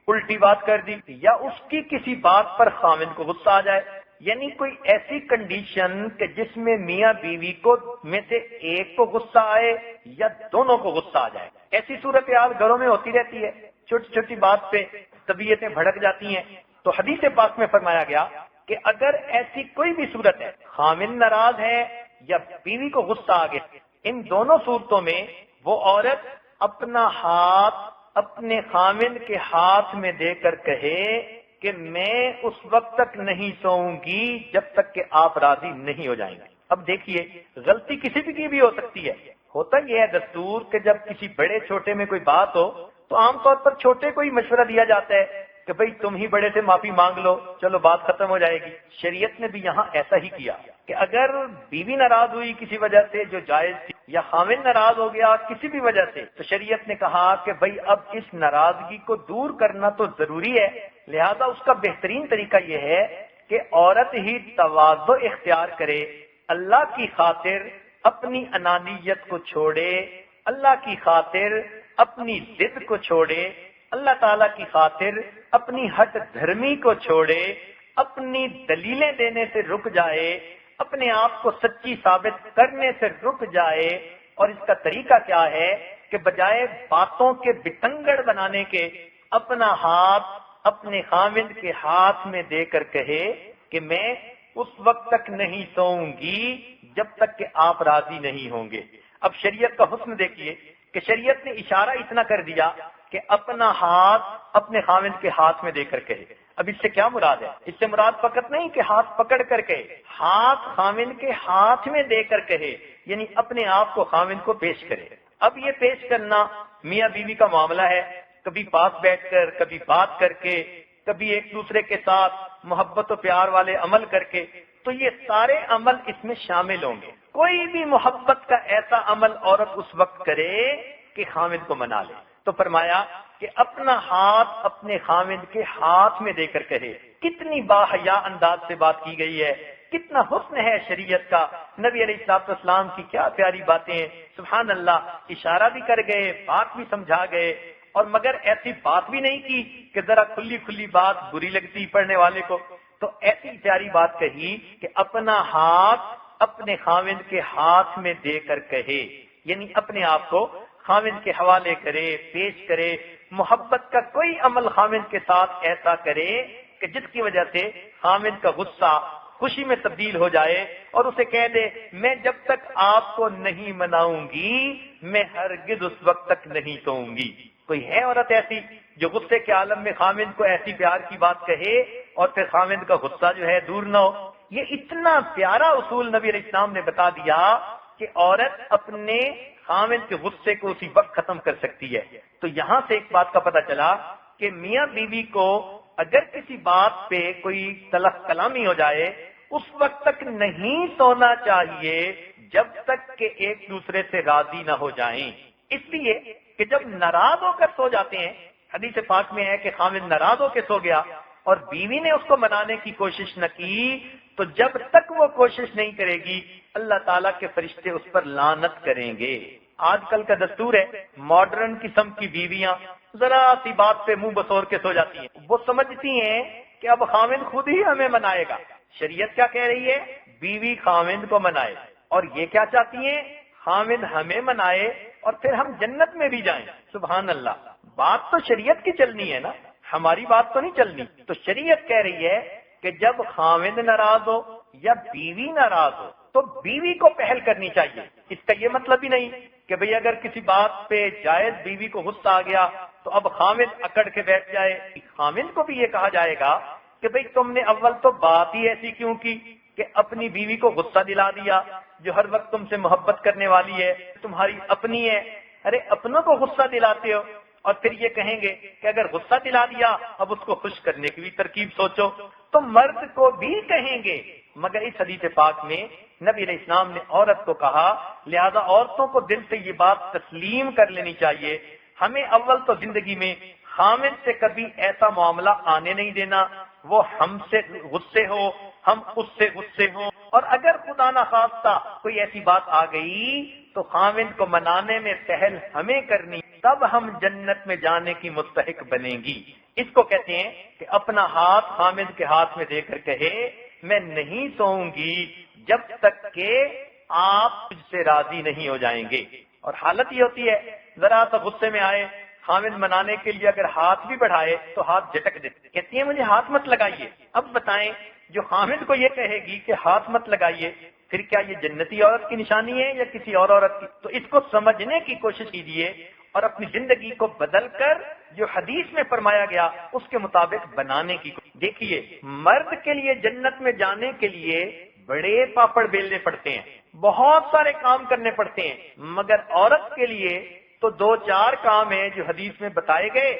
Speaker 1: الٹی بات کر دی، یا اس کی کسی بات پر خامد کو غصہ آ جائے، یعنی کوئی ایسی کنڈیشن کہ جس میں میاں بیوی کو میں سے ایک کو غصہ آئے یا دونوں کو غصہ آ جائے۔ ایسی صورتحال گھروں میں ہوتی رہتی ہے، چھوٹی چھوٹی بات پہ طبیعتیں بھڑک جاتی ہیں۔ تو حدیث پاک میں فرمایا گیا کہ اگر ایسی کوئی بھی صورت ہے، خامد ناراض ہے یا بیوی کو غصہ آ گیا، ان دونوں صورتوں میں وہ عورت اپنا ہاتھ اپنے خامد کے ہاتھ میں دے کر کہے کہ میں اس وقت تک نہیں سوؤں گی جب تک کہ آپ راضی نہیں ہو جائیں گے۔ اب دیکھیے غلطی کسی بھی کی بھی ہو سکتی ہے، ہوتا یہ ہے دستور کہ جب کسی بڑے چھوٹے میں کوئی بات ہو تو عام طور پر چھوٹے کو ہی مشورہ دیا جاتا ہے کہ بھئی تم ہی بڑے سے معافی مانگ لو، چلو بات ختم ہو جائے گی۔ شریعت نے بھی یہاں ایسا ہی کیا کہ اگر بیوی ناراض ہوئی کسی وجہ سے جو جائز تھی، یا خامد ناراض ہو گیا کسی بھی وجہ سے، تو شریعت نے کہا کہ بھئی اب اس ناراضگی کو دور کرنا تو ضروری ہے، لہذا اس کا بہترین طریقہ یہ ہے کہ عورت ہی تواضع اختیار کرے، اللہ کی خاطر اپنی انانیت کو چھوڑے، اللہ کی خاطر اپنی ضد کو چھوڑے، اللہ تعالیٰ کی خاطر اپنی ہٹ دھرمی کو چھوڑے، اپنی دلیلیں دینے سے رک جائے، اپنے آپ کو سچی ثابت کرنے سے رک جائے۔ اور اس کا طریقہ کیا ہے کہ بجائے باتوں کے بتنگڑ بنانے کے اپنا ہاتھ
Speaker 2: اپنے خاوند کے ہاتھ میں دے کر کہے کہ میں اس وقت تک نہیں سوؤں گی جب تک کہ آپ راضی نہیں ہوں گے۔ اب شریعت کا حسن دیکھیے کہ شریعت نے اشارہ اتنا کر دیا کہ اپنا ہاتھ اپنے خاوند کے ہاتھ میں دے کر کہے۔ اب اس سے کیا مراد ہے؟ اس سے مراد فقط نہیں کہ ہاتھ پکڑ کر کہے، ہاتھ خاوند کے ہاتھ میں دے کر کہے، یعنی اپنے آپ کو خاوند کو پیش کرے۔ اب یہ پیش کرنا میاں بیوی کا معاملہ ہے، کبھی پاس بیٹھ کر، کبھی بات کر کے، کبھی ایک دوسرے کے ساتھ محبت و پیار والے عمل کر کے، تو یہ سارے عمل اس میں شامل ہوں گے۔ کوئی بھی محبت کا ایسا عمل عورت اس وقت کرے کہ خاوند کو منا لے، تو فرمایا کہ اپنا ہاتھ اپنے خاوند کے ہاتھ میں دے کر کہے۔ کتنی باحیا انداز سے بات کی گئی ہے، کتنا حسن ہے شریعت کا، نبی علیہ الصلوۃ والسلام کی کیا پیاری باتیں ہیں، سبحان اللہ۔ اشارہ بھی کر گئے، بات بھی سمجھا گئے، اور مگر ایسی بات بھی نہیں کی کہ ذرا کھلی کھلی بات بری لگتی پڑھنے والے کو، تو ایسی پیاری بات کہی کہ اپنا ہاتھ اپنے خاوند کے ہاتھ میں دے کر کہے، یعنی اپنے آپ کو خاوند کے حوالے کرے، پیش کرے، محبت کا کوئی عمل خاوند کے ساتھ ایسا کرے کہ جس کی وجہ سے خاوند کا غصہ خوشی میں تبدیل ہو جائے، اور اسے کہہ دے میں جب تک آپ کو نہیں مناؤں گی میں ہرگز اس وقت تک نہیں سوؤں گی۔ کوئی ہے عورت ایسی جو غصے کے عالم میں خاوند کو ایسی پیار کی بات کہے اور پھر خاوند کا غصہ جو ہے دور نہ ہو؟ یہ اتنا پیارا اصول نبی علیہ السلام نے بتا دیا کہ عورت اپنے خاوند کے غصے کو اسی وقت ختم کر سکتی ہے۔ تو یہاں سے ایک بات کا پتہ چلا کہ میاں بیوی کو اگر کسی بات پہ کوئی تلخ کلامی ہو جائے اس وقت تک نہیں سونا چاہیے جب تک کہ ایک دوسرے سے راضی نہ ہو جائیں، اس لیے کہ جب ناراض ہو کر سو جاتے ہیں، حدیث پاک میں ہے کہ خاوند ناراض ہو کے سو گیا اور بیوی نے اس کو منانے کی کوشش نہ کی، تو جب تک وہ کوشش نہیں کرے گی اللہ تعالیٰ کے فرشتے اس پر لعنت کریں گے۔ آج کل کا دستور ہے، ماڈرن قسم کی بیویاں ذرا سی بات پہ منہ بسور کے سو جاتی ہیں، وہ سمجھتی ہیں کہ اب خاوند خود ہی ہمیں منائے گا۔ شریعت کیا کہہ رہی ہے؟ بیوی خاوند کو منائے، اور یہ کیا چاہتی ہیں؟ خاوند ہمیں منائے اور پھر ہم جنت میں بھی جائیں۔ سبحان اللہ، بات تو شریعت کی چلنی ہے نا، ہماری بات تو نہیں چلنی۔ تو شریعت کہہ رہی ہے کہ جب خاوند ناراض ہو یا بیوی ناراض ہو تو بیوی کو پہل کرنی چاہیے۔ اس کا یہ مطلب ہی نہیں کہ بھئی اگر کسی بات پہ جائز بیوی کو غصہ آ گیا تو اب خاوند اکڑ کے بیٹھ جائے۔ خاوند کو بھی یہ کہا جائے گا کہ بھئی تم نے اول تو بات ہی ایسی کیوں کی کہ اپنی بیوی کو غصہ دلا دیا جو ہر وقت تم سے محبت کرنے والی ہے، تمہاری اپنی ہے۔ ارے اپنوں کو غصہ دلاتے ہو اور پھر یہ کہیں گے کہ اگر غصہ دلا دیا اب اس کو خوش کرنے کی بھی ترکیب سوچو، تو مرد کو بھی کہیں گے۔ مگر اس حدیث پاک میں نبی علیہ السلام نے عورت کو کہا، لہذا عورتوں کو دل سے یہ بات تسلیم کر لینی چاہیے، ہمیں اول تو زندگی میں خاوند سے کبھی ایسا معاملہ آنے نہیں دینا، وہ ہم سے غصے ہو ہم اس سے غصے ہوں، اور اگر خدا نخواستہ کوئی ایسی بات آ گئی تو خاوند کو منانے میں پہل ہمیں کرنی، تب ہم جنت میں جانے کی مستحق بنیں گی۔ اس کو کہتے ہیں کہ اپنا ہاتھ خاوند کے ہاتھ میں دے کر کہے میں نہیں سوؤں گی جب تک کہ آپ مجھ سے راضی نہیں ہو جائیں گے۔ اور حالت یہ ہوتی ہے ذرا سا غصے میں آئے، خاوند منانے کے لیے اگر ہاتھ بھی بڑھائے تو ہاتھ جھٹک دیتے، کہتی ہیں مجھے ہاتھ مت لگائیے۔ اب بتائیں جو خاوند کو یہ کہے گی کہ ہاتھ مت لگائیے، پھر کیا یہ جنتی عورت کی نشانی ہے یا کسی اور عورت کی؟ تو اس کو سمجھنے کی کوشش کیجیے اور اپنی زندگی کو بدل کر جو حدیث میں فرمایا گیا اس کے مطابق بنانے کی کوشش۔ دیکھیے مرد کے لیے جنت میں جانے کے لیے بڑے پاپڑ بیلنے پڑتے ہیں، بہت سارے کام کرنے پڑتے ہیں، مگر عورت کے لیے تو 2-4 کام ہیں جو حدیث میں بتائے گئے،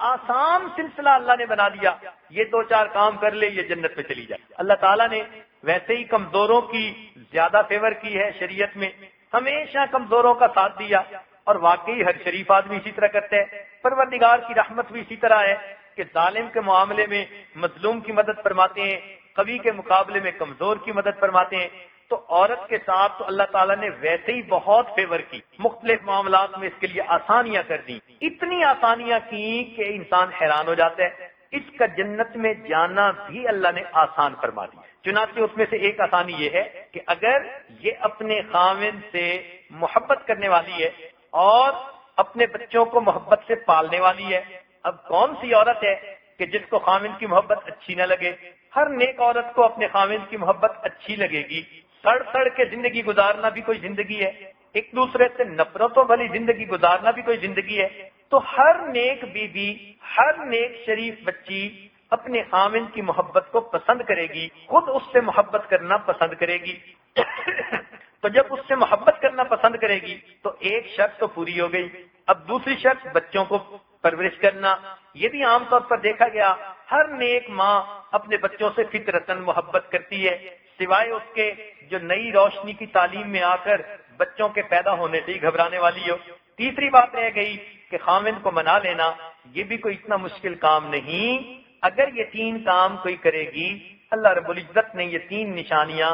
Speaker 2: آسان سلسلہ اللہ نے بنا دیا، یہ 2-4 کام کر لے یہ جنت میں چلی جائے۔ اللہ تعالیٰ نے ویسے ہی کمزوروں کی زیادہ فیور کی ہے، شریعت میں ہمیشہ کمزوروں کا ساتھ دیا، اور واقعی ہر شریف آدمی اسی طرح کرتا ہے۔ پروردگار کی رحمت بھی اسی طرح ہے کہ ظالم کے معاملے میں مظلوم کی مدد فرماتے ہیں، قوی کے مقابلے میں کمزور کی مدد فرماتے ہیں۔ تو عورت کے ساتھ تو اللہ تعالیٰ نے ویسے ہی بہت فیور کی، مختلف معاملات میں اس کے لیے آسانیاں کر دی، اتنی آسانیاں کی کہ انسان حیران ہو جاتا ہے۔ اس کا جنت میں جانا بھی اللہ نے آسان فرما دی۔ چنانچہ اس میں سے ایک آسانی یہ ہے کہ اگر یہ اپنے خاوند سے محبت کرنے والی ہے اور اپنے بچوں کو محبت سے پالنے والی ہے، اب کون سی عورت ہے کہ جس کو خاوند کی محبت اچھی نہ لگے. ہر نیک عورت کو اپنے خاوند کی محبت اچھی لگے گی. سڑ سڑ کے زندگی گزارنا بھی کوئی زندگی ہے، ایک دوسرے سے نفرتوں والی زندگی گزارنا بھی کوئی زندگی ہے. تو ہر نیک بیوی، ہر نیک شریف بچی اپنے خاوند کی محبت کو پسند کرے گی، خود اس سے محبت کرنا پسند کرے گی. تو جب اس سے محبت کرنا پسند کرے گی تو ایک شرط تو پوری ہو گئی. اب دوسری شرط بچوں کو پرورش کرنا. یہ بھی عام طور پر دیکھا گیا، ہر نیک ماں اپنے بچوں سے فطرتاً محبت کرتی ہے، سوائے اس کے جو نئی روشنی کی تعلیم میں آ کر بچوں کے پیدا ہونے سے ہی گھبرانے والی ہو. تیسری بات رہ گئی کہ خاوند کو منا لینا. یہ بھی کوئی اتنا مشکل کام نہیں. اگر یہ تین کام کوئی کرے گی، اللہ رب العزت نے یہ تین نشانیاں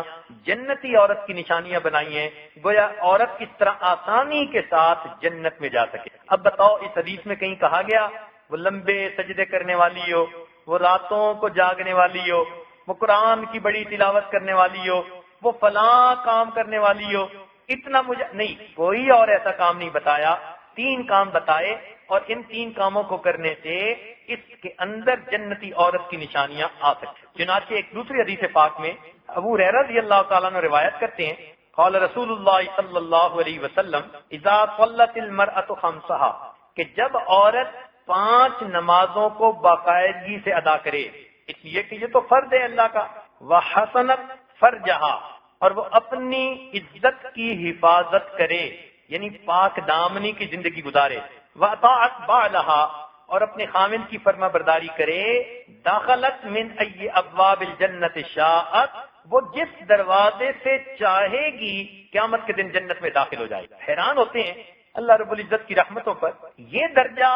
Speaker 2: جنتی عورت کی نشانیاں بنائی ہیں، گویا عورت کس طرح آسانی کے ساتھ جنت میں جا سکے. اب بتاؤ، اس حدیث میں کہیں کہا گیا وہ لمبے سجدے کرنے والی ہو، وہ راتوں کو جاگنے والی ہو، وہ قرآن کی بڑی تلاوت کرنے والی ہو، وہ فلاں کام کرنے والی ہو، اتنا مجھے نہیں، کوئی اور ایسا کام نہیں بتایا. تین کام بتائے اور ان تین کاموں کو کرنے سے اس کے اندر جنتی عورت کی نشانیاں آ سکتی. چنانچہ ایک دوسری حدیث پاک میں ابو ہریرہ رضی اللہ تعالیٰ عنہ روایت کرتے ہیں، قال رسول اللہ صلی اللہ علیہ وسلم اذا صلت المرأة خمسها، کہ جب عورت 5 نمازوں کو باقاعدگی سے ادا کرے، اس لیے کہ یہ تو فرض ہے اللہ کا، وحسنت فرجہا، اور وہ اپنی عزت کی حفاظت کرے، یعنی پاک دامنی کی زندگی گزارے، وَأَطَاعَتْ بَعْلَهَا، اور اپنے خاوند کی فرما برداری کرے، دخلت من ای ابواب الجنت شاءت، وہ جس دروازے سے چاہے گی قیامت کے دن جنت میں داخل ہو جائے گا. حیران ہوتے ہیں اللہ رب العزت کی رحمتوں پر. یہ درجہ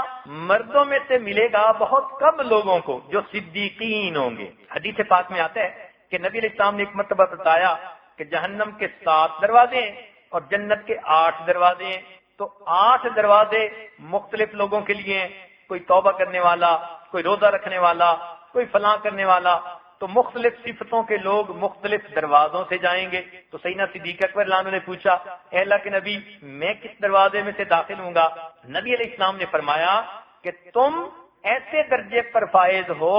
Speaker 2: مردوں میں سے ملے گا بہت کم لوگوں کو جو صدیقین ہوں گے. حدیث پاک میں آتا ہے کہ نبی علیہ السلام نے ایک مرتبہ بتایا کہ جہنم کے 7 دروازے ہیں اور جنت کے 8 دروازے ہیں. تو 8 دروازے مختلف لوگوں کے لیے ہیں، کوئی توبہ کرنے والا، کوئی روزہ رکھنے والا، کوئی فلاں کرنے والا. تو مختلف صفتوں کے لوگ مختلف دروازوں سے جائیں گے. تو سیدنا صدیق اکبر رضی اللہ عنہ نے پوچھا، اے اللہ کے نبی، میں کس دروازے میں سے داخل ہوں گا؟ نبی علیہ السلام نے فرمایا کہ تم ایسے درجے پر فائز ہو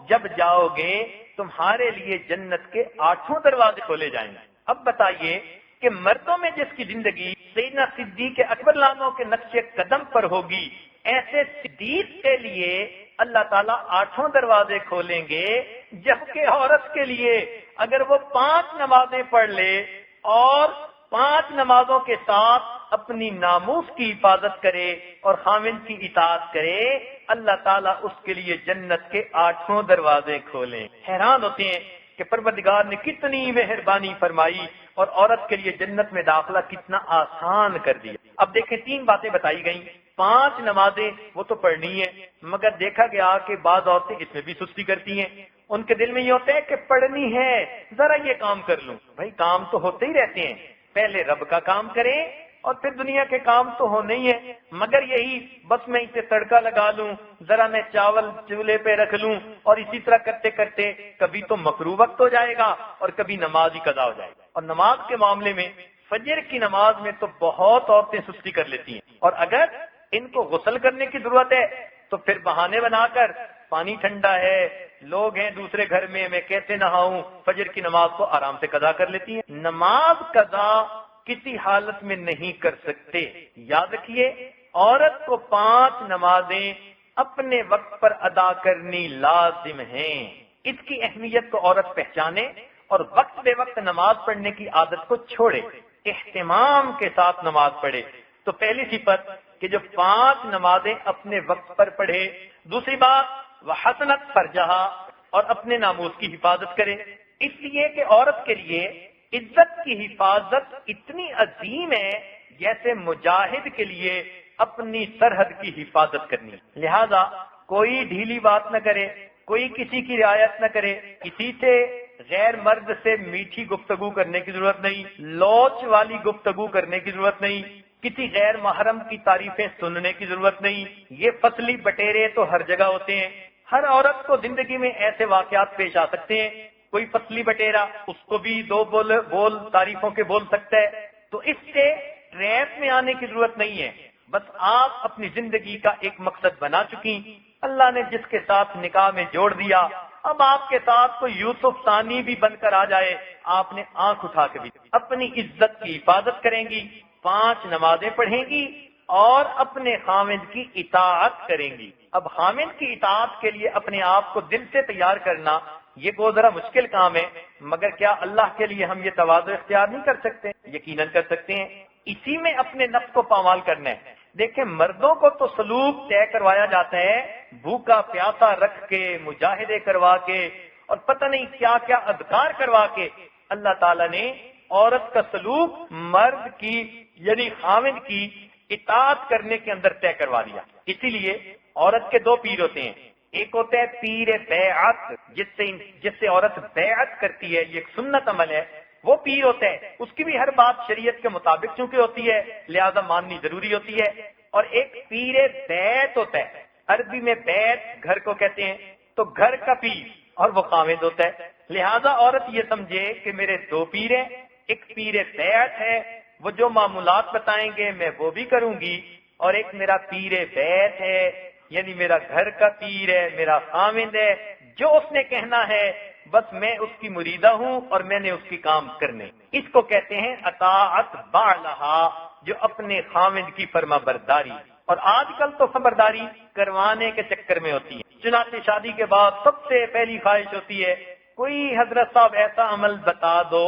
Speaker 2: جب جاؤ گے تمہارے لیے جنت کے 8 دروازے کھولے جائیں گے. اب بتائیے کہ مردوں میں جس کی زندگی سیدنا صدیق اکبر رضی اللہ عنہ کے نقش قدم پر ہوگی، ایسے صدیق کے لیے اللہ تعالیٰ 8 دروازے کھولیں گے، جبکہ عورت کے لیے اگر وہ 5 نمازیں پڑھ لے اور 5 نمازوں کے ساتھ اپنی ناموس کی حفاظت کرے اور خاوند کی اطاعت کرے، اللہ تعالیٰ اس کے لیے جنت کے 8 دروازے کھولیں. حیران ہوتے ہیں کہ پروردگار نے کتنی مہربانی فرمائی اور عورت کے لیے جنت میں داخلہ کتنا آسان کر دیا. اب دیکھیں 3 باتیں بتائی گئیں. 5 نمازیں وہ تو پڑھنی ہے، مگر دیکھا گیا کہ بعض عورتیں اس میں بھی سستی کرتی ہیں. ان کے دل میں یہ ہوتا ہے کہ پڑھنی ہے، ذرا یہ کام کر لوں. بھائی کام تو ہوتے ہی رہتے ہیں، پہلے رب کا کام کریں اور پھر دنیا کے کام تو ہونے ہی ہیں. مگر یہی بس میں اسے تڑکا لگا لوں، ذرا میں چاول چولہے پہ رکھ لوں، اور اسی طرح کرتے کرتے کبھی تو مکروہ وقت ہو جائے گا اور کبھی نماز ہی قضا ہو جائے گا. اور نماز کے معاملے میں فجر کی نماز میں تو بہت عورتیں سستی کر لیتی ہیں، اور اگر ان کو غسل کرنے کی ضرورت ہے تو پھر بہانے بنا کر پانی ٹھنڈا ہے، لوگ ہیں دوسرے گھر میں کیسے نہاؤں، فجر کی نماز کو آرام سے قضا کر لیتی ہیں. نماز قضا کسی حالت میں نہیں کر سکتے. یاد رکھیے، عورت کو 5 نمازیں اپنے وقت پر ادا کرنی لازم ہیں. اس کی اہمیت کو عورت پہچانے اور وقت بے وقت نماز پڑھنے کی عادت کو چھوڑے، اہتمام کے ساتھ نماز پڑھے. تو پہلی صفت کہ جو 5 نمازیں اپنے وقت پر پڑھے. دوسری بات وحسنت فرجہا، اور اپنے ناموس کی حفاظت کرے. اس لیے کہ عورت کے لیے عزت کی حفاظت اتنی عظیم ہے جیسے مجاہد کے لیے اپنی سرحد کی حفاظت کرنی. لہذا کوئی ڈھیلی بات نہ کرے، کوئی کسی کی رعایت نہ کرے، کسی سے غیر مرد سے میٹھی گفتگو کرنے کی ضرورت نہیں، لوچ والی گفتگو کرنے کی ضرورت نہیں، کسی غیر محرم کی تعریفیں سننے کی ضرورت نہیں. یہ فصلی بٹیرے تو ہر جگہ ہوتے ہیں. ہر عورت کو زندگی میں ایسے واقعات پیش آ سکتے ہیں. کوئی فصلی بٹیرا، اس کو بھی 2 بول تعریفوں کے بول سکتا ہے. تو اس سے ٹریپ میں آنے کی ضرورت نہیں ہے. بس آپ اپنی زندگی کا ایک مقصد بنا چکی اللہ نے جس کے ساتھ نکاح میں جوڑ دیا، اب آپ کے ساتھ کوئی یوسف ثانی بھی بن کر آ جائے، آپ نے آنکھ اٹھا کے بھی اپنی عزت کی حفاظت کریں گی، 5 نمازیں پڑھیں گی اور اپنے خاوند کی اطاعت کریں گی۔ اب خاوند کی اطاعت کے لیے اپنے آپ کو دل سے تیار کرنا یہ بہت ذرا مشکل کام ہے، مگر کیا اللہ کے لیے ہم یہ تواضع اختیار نہیں کر سکتے؟ یقیناً کر سکتے ہیں۔ اسی میں اپنے نفس کو پامال کرنا ہے۔ دیکھیں، مردوں کو تو سلوک طے کروایا جاتا ہے، بھوکا پیاسا رکھ کے، مجاہدے کروا کے اور پتہ نہیں کیا کیا اذکار کروا کے۔ اللہ تعالیٰ نے عورت کا سلوک مرد کی یعنی خاوند کی اطاعت کرنے کے اندر طے کروا دیا۔ اسی لیے عورت کے 2 پیر ہوتے ہیں، ایک ہوتا ہے پیر بیعت، جس سے عورت بیعت کرتی ہے، یہ ایک سنت عمل ہے، وہ پیر ہوتا ہے، اس کی بھی ہر بات شریعت کے مطابق چونکہ ہوتی ہے لہذا ماننی ضروری ہوتی ہے۔ اور ایک پیر بیت ہوتا ہے، عربی میں بیت گھر کو کہتے ہیں، تو گھر کا پیر اور وہ خاوند ہوتا ہے۔ لہذا عورت یہ سمجھے کہ میرے 2 پیر ہیں، ایک پیر بیت ہے، وہ جو معمولات بتائیں گے میں وہ بھی کروں گی، اور ایک میرا پیر بیت ہے یعنی میرا گھر کا پیر ہے، میرا خاوند ہے، جو اس نے کہنا ہے بس میں اس کی مریدہ ہوں اور میں نے اس کی کام کرنے۔ اس کو کہتے ہیں اطاعت بعلہا، جو اپنے خاوند کی فرما برداری۔ اور آج کل تو خبرداری کروانے کے چکر میں ہوتی ہے، چنانچہ شادی کے بعد سب سے پہلی خواہش ہوتی ہے کوئی حضرت صاحب ایسا عمل بتا دو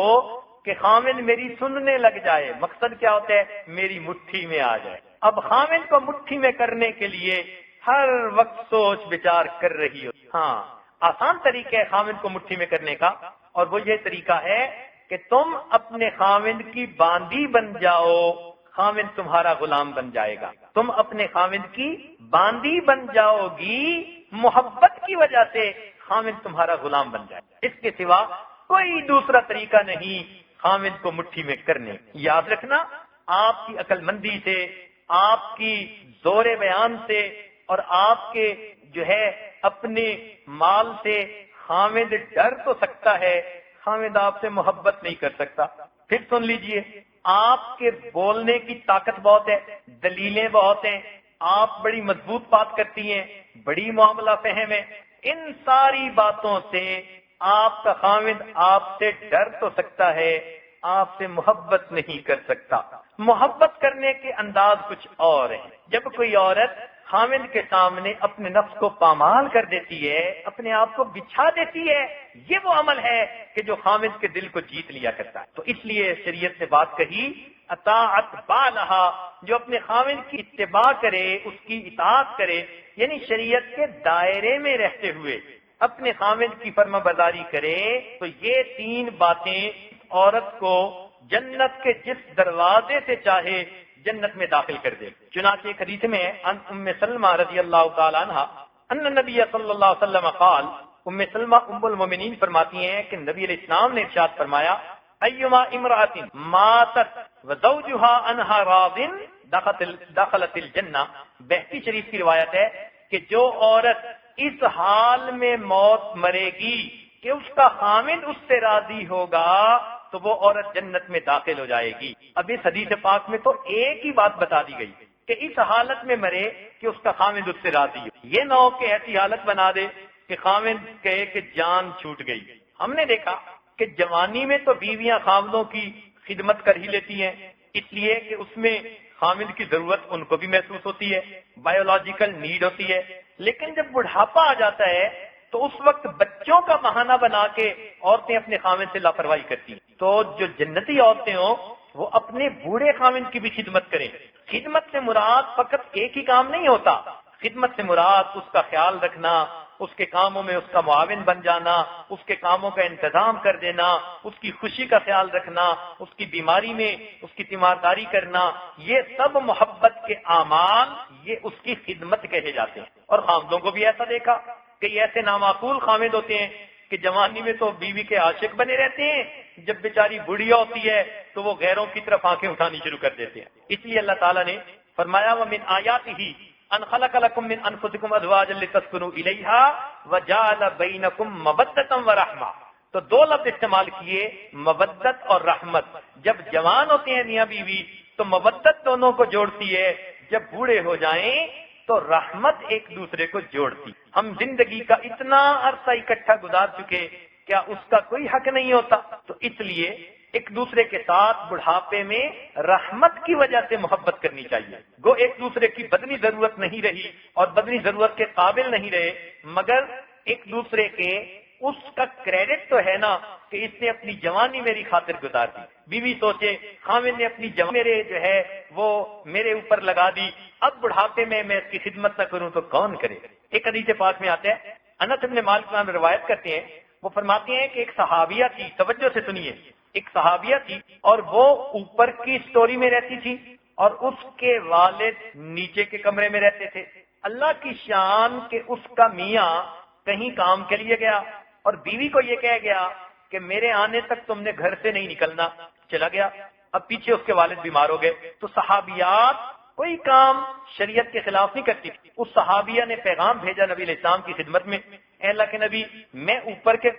Speaker 2: کہ خاوند میری سننے لگ جائے۔ مقصد کیا ہوتا ہے؟ میری مٹھی میں آ جائے۔ اب خاوند کو مٹھی میں کرنے کے لیے ہر وقت سوچ بچار کر رہی ہو۔ ہاں، آسان طریقہ ہے خاوند کو مٹھی میں کرنے کا، اور وہ یہ طریقہ ہے کہ تم اپنے خاوند کی باندی بن جاؤ، خاوند تمہارا غلام بن جائے گا۔ تم اپنے خاوند کی باندی بن جاؤ گی، محبت کی وجہ سے خاوند تمہارا غلام بن جائے گا۔ اس کے سوا کوئی دوسرا طریقہ نہیں خاوند کو مٹھی میں کرنے۔ یاد رکھنا، آپ کی عقل مندی سے، آپ کی زور بیان سے اور آپ کے جو ہے اپنے مال سے خاوند ڈر تو سکتا ہے، خاوند آپ سے محبت نہیں کر سکتا۔ پھر سن لیجئے، آپ کے بولنے کی طاقت بہت ہے، دلیلیں بہت ہیں، آپ بڑی مضبوط بات کرتی ہیں، بڑی معاملہ فہم ہے، ان ساری باتوں سے آپ کا خاوند آپ سے ڈر تو سکتا ہے، آپ سے محبت نہیں کر سکتا۔ محبت کرنے کے انداز کچھ اور ہیں۔ جب کوئی عورت خاوند کے سامنے اپنے نفس کو پامال کر دیتی ہے، اپنے آپ کو بچھا دیتی ہے، یہ وہ عمل ہے کہ جو خاوند کے دل کو جیت لیا کرتا ہے۔ تو اس لیے شریعت نے بات کہی اطاعت بالہا، جو اپنے خاوند کی اتباع کرے، اس کی اطاعت کرے، یعنی شریعت کے دائرے میں رہتے ہوئے اپنے خاوند کی فرما برداری کرے، تو یہ 3 باتیں عورت کو جنت کے جس دروازے سے چاہے جنت میں داخل کر دے۔ چنانچہ ایک حدیث میں ان ام سلمہ رضی اللہ تعالی عنہ ان نبی صلی اللہ علیہ وسلم قال، ام سلمہ ام المؤمنین فرماتی ہیں کہ نبی علیہ السلام نے ارشاد فرمایا ایما امرأۃ ماتت وزوجها عنها راض دخلت الجنہ۔ بہقی شریف کی روایت ہے کہ جو عورت اس حال میں موت مرے گی کہ اس کا خاوند اس سے راضی ہوگا تو وہ عورت جنت میں داخل ہو جائے گی۔ اب اس حدیث پاک میں تو ایک ہی بات بتا دی گئی کہ اس حالت میں مرے کہ اس کا خاوند اس سے راضی ہو، یہ نہ ہو کہ ایسی حالت بنا دے کہ خاوند کہے کہ جان چھوٹ گئی۔ ہم نے دیکھا کہ جوانی میں تو بیویاں خاوندوں کی خدمت کر ہی لیتی ہیں، اس لیے کہ اس میں خاوند کی ضرورت ان کو بھی محسوس ہوتی ہے، بایولوجیکل نیڈ ہوتی ہے۔ لیکن جب بڑھاپا آ جاتا ہے تو اس وقت بچوں کا بہانہ بنا کے عورتیں اپنے خاوند سے لاپرواہی کرتی ہیں۔ تو جو جنتی عورتیں ہوں وہ اپنے بوڑھے خاوند کی بھی خدمت کریں۔ خدمت سے مراد فقط ایک ہی کام نہیں ہوتا، خدمت سے مراد اس کا خیال رکھنا، اس کے کاموں میں اس کا معاون بن جانا، اس کے کاموں کا انتظام کر دینا، اس کی خوشی کا خیال رکھنا، اس کی بیماری میں اس کی تیمارداری کرنا، یہ سب محبت کے اعمال، یہ اس کی خدمت کہے جاتے ہیں۔ اور خاوندوں کو بھی ایسا دیکھا کہ ایسے نامعقول خاوند ہوتے ہیں کہ جوانی میں تو بیوی کے عاشق بنے رہتے ہیں، جب بیچاری بڑھیا ہوتی ہے تو وہ غیروں کی طرف آنکھیں اٹھانی شروع کر دیتے ہیں۔ اس لیے اللہ تعالیٰ نے فرمایا وَمِنْ آيَاتِهِ أَنْ خَلَقَ لَكُم مِّنْ أَنفُسِكُمْ أَزْوَاجًا لِتَسْكُنُوا إِلَيْهَا وَجَعَلَ بَيْنَكُم مَّوَدَّةً وَرَحْمَةً۔ تو 2 لفظ استعمال کیے، مودت اور رحمت۔ جب جوان ہوتے ہیں میاں بیوی تو مودت دونوں کو جوڑتی ہے، جب بوڑھے ہو جائیں تو رحمت ایک دوسرے کو جوڑتی. ہم زندگی کا اتنا عرصہ اکٹھا گزار چکے، کیا اس کا کوئی حق نہیں ہوتا؟ تو اس لیے ایک دوسرے کے ساتھ بڑھاپے میں رحمت کی وجہ سے محبت کرنی چاہیے. گو ایک دوسرے کی بدنی ضرورت نہیں رہی اور بدنی ضرورت کے قابل نہیں رہے، مگر ایک دوسرے کے اس کا کریڈٹ تو ہے نا کہ اس نے اپنی جوانی میری خاطر گزار دی. بیوی سوچے خاوند نے اپنی جوانی میرے جو ہے وہ میرے اوپر لگا دی، اب بڑھاپے میں اس کی خدمت نہ کروں تو کون کرے. ایک حدیث پاک میں آتا ہے، انس بن مالک میں روایت کرتے ہیں، وہ فرماتے ہیں کہ ایک صحابیہ تھی، توجہ سے سنیے، ایک صحابیہ تھی اور وہ اوپر کی سٹوری میں رہتی تھی اور اس کے والد نیچے کے کمرے میں رہتے تھے. اللہ کی شان کہ اس کا میاں کہیں کام کے لیے گیا اور بیوی کو یہ کہہ گیا کہ میرے آنے تک تم نے گھر سے نہیں نکلنا. چلا گیا، اب پیچھے اس کے والد بیمار ہو گئے. تو صحابیات کوئی کام شریعت کے خلاف نہیں کرتی. اس صحابیہ نے پیغام بھیجا نبی علیہ السلام کی خدمت میں، اے اللہ کے نبی، میں اوپر کے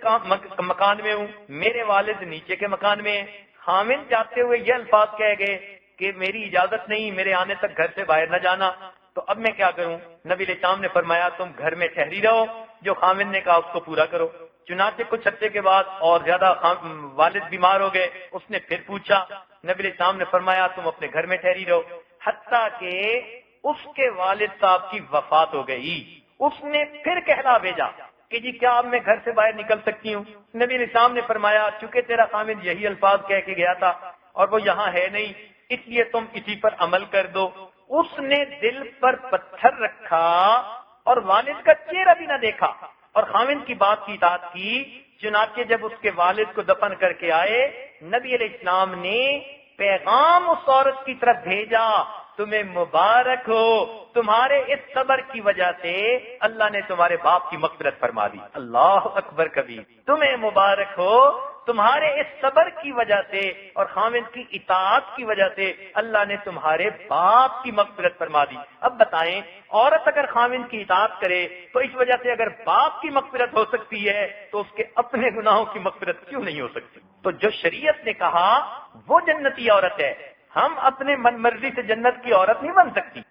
Speaker 2: مکان میں ہوں، میرے والد نیچے کے مکان میں ہیں. خاوند جاتے ہوئے یہ الفاظ کہہ گئے کہ میری اجازت نہیں، میرے آنے تک گھر سے باہر نہ جانا. تو اب میں کیا کروں؟ نبی علیہ السلام نے فرمایا تم گھر میں ٹھہری رہو، جو خاوند نے کہا اس کو پورا کرو. چنانچہ کچھ ہفتے کے بعد اور زیادہ والد بیمار ہو گئے. اس نے پھر پوچھا، نبی علیہ السلام نے فرمایا تم اپنے گھر میں ٹھہری رہو. حتیٰ کہ اس کے والد صاحب کی وفات ہو گئی. اس نے پھر کہلا بھیجا کہ جی کیا اب میں گھر سے باہر نکل سکتی ہوں؟ نبی علیہ السلام نے فرمایا چونکہ تیرا خاوند یہی الفاظ کہہ کے گیا تھا اور وہ یہاں ہے نہیں، اس لیے تم اسی پر عمل کر دو. اس نے دل پر پتھر رکھا اور والد کا چہرہ بھی نہ دیکھا اور خاوند کی بات کی اطاعت کی. چنانچہ جب اس کے والد کو دفن کر کے آئے، نبی علیہ السلام نے پیغام اس عورت کی طرف بھیجا، تمہیں مبارک ہو، تمہارے اس صبر کی وجہ سے اللہ نے تمہارے باپ کی مغفرت فرما دی. اللہ اکبر کبیر. تمہیں مبارک ہو، تمہارے اس صبر کی وجہ سے اور خاوند کی اطاعت کی وجہ سے اللہ نے تمہارے باپ کی مغفرت فرما دی. اب بتائیں، عورت اگر خاوند کی اطاعت کرے تو اس وجہ سے اگر باپ کی مغفرت ہو سکتی ہے تو اس کے اپنے گناہوں کی مغفرت کیوں نہیں ہو سکتی؟ تو جو شریعت نے کہا وہ جنتی عورت ہے. ہم اپنے من مرضی سے جنت کی عورت نہیں بن سکتی.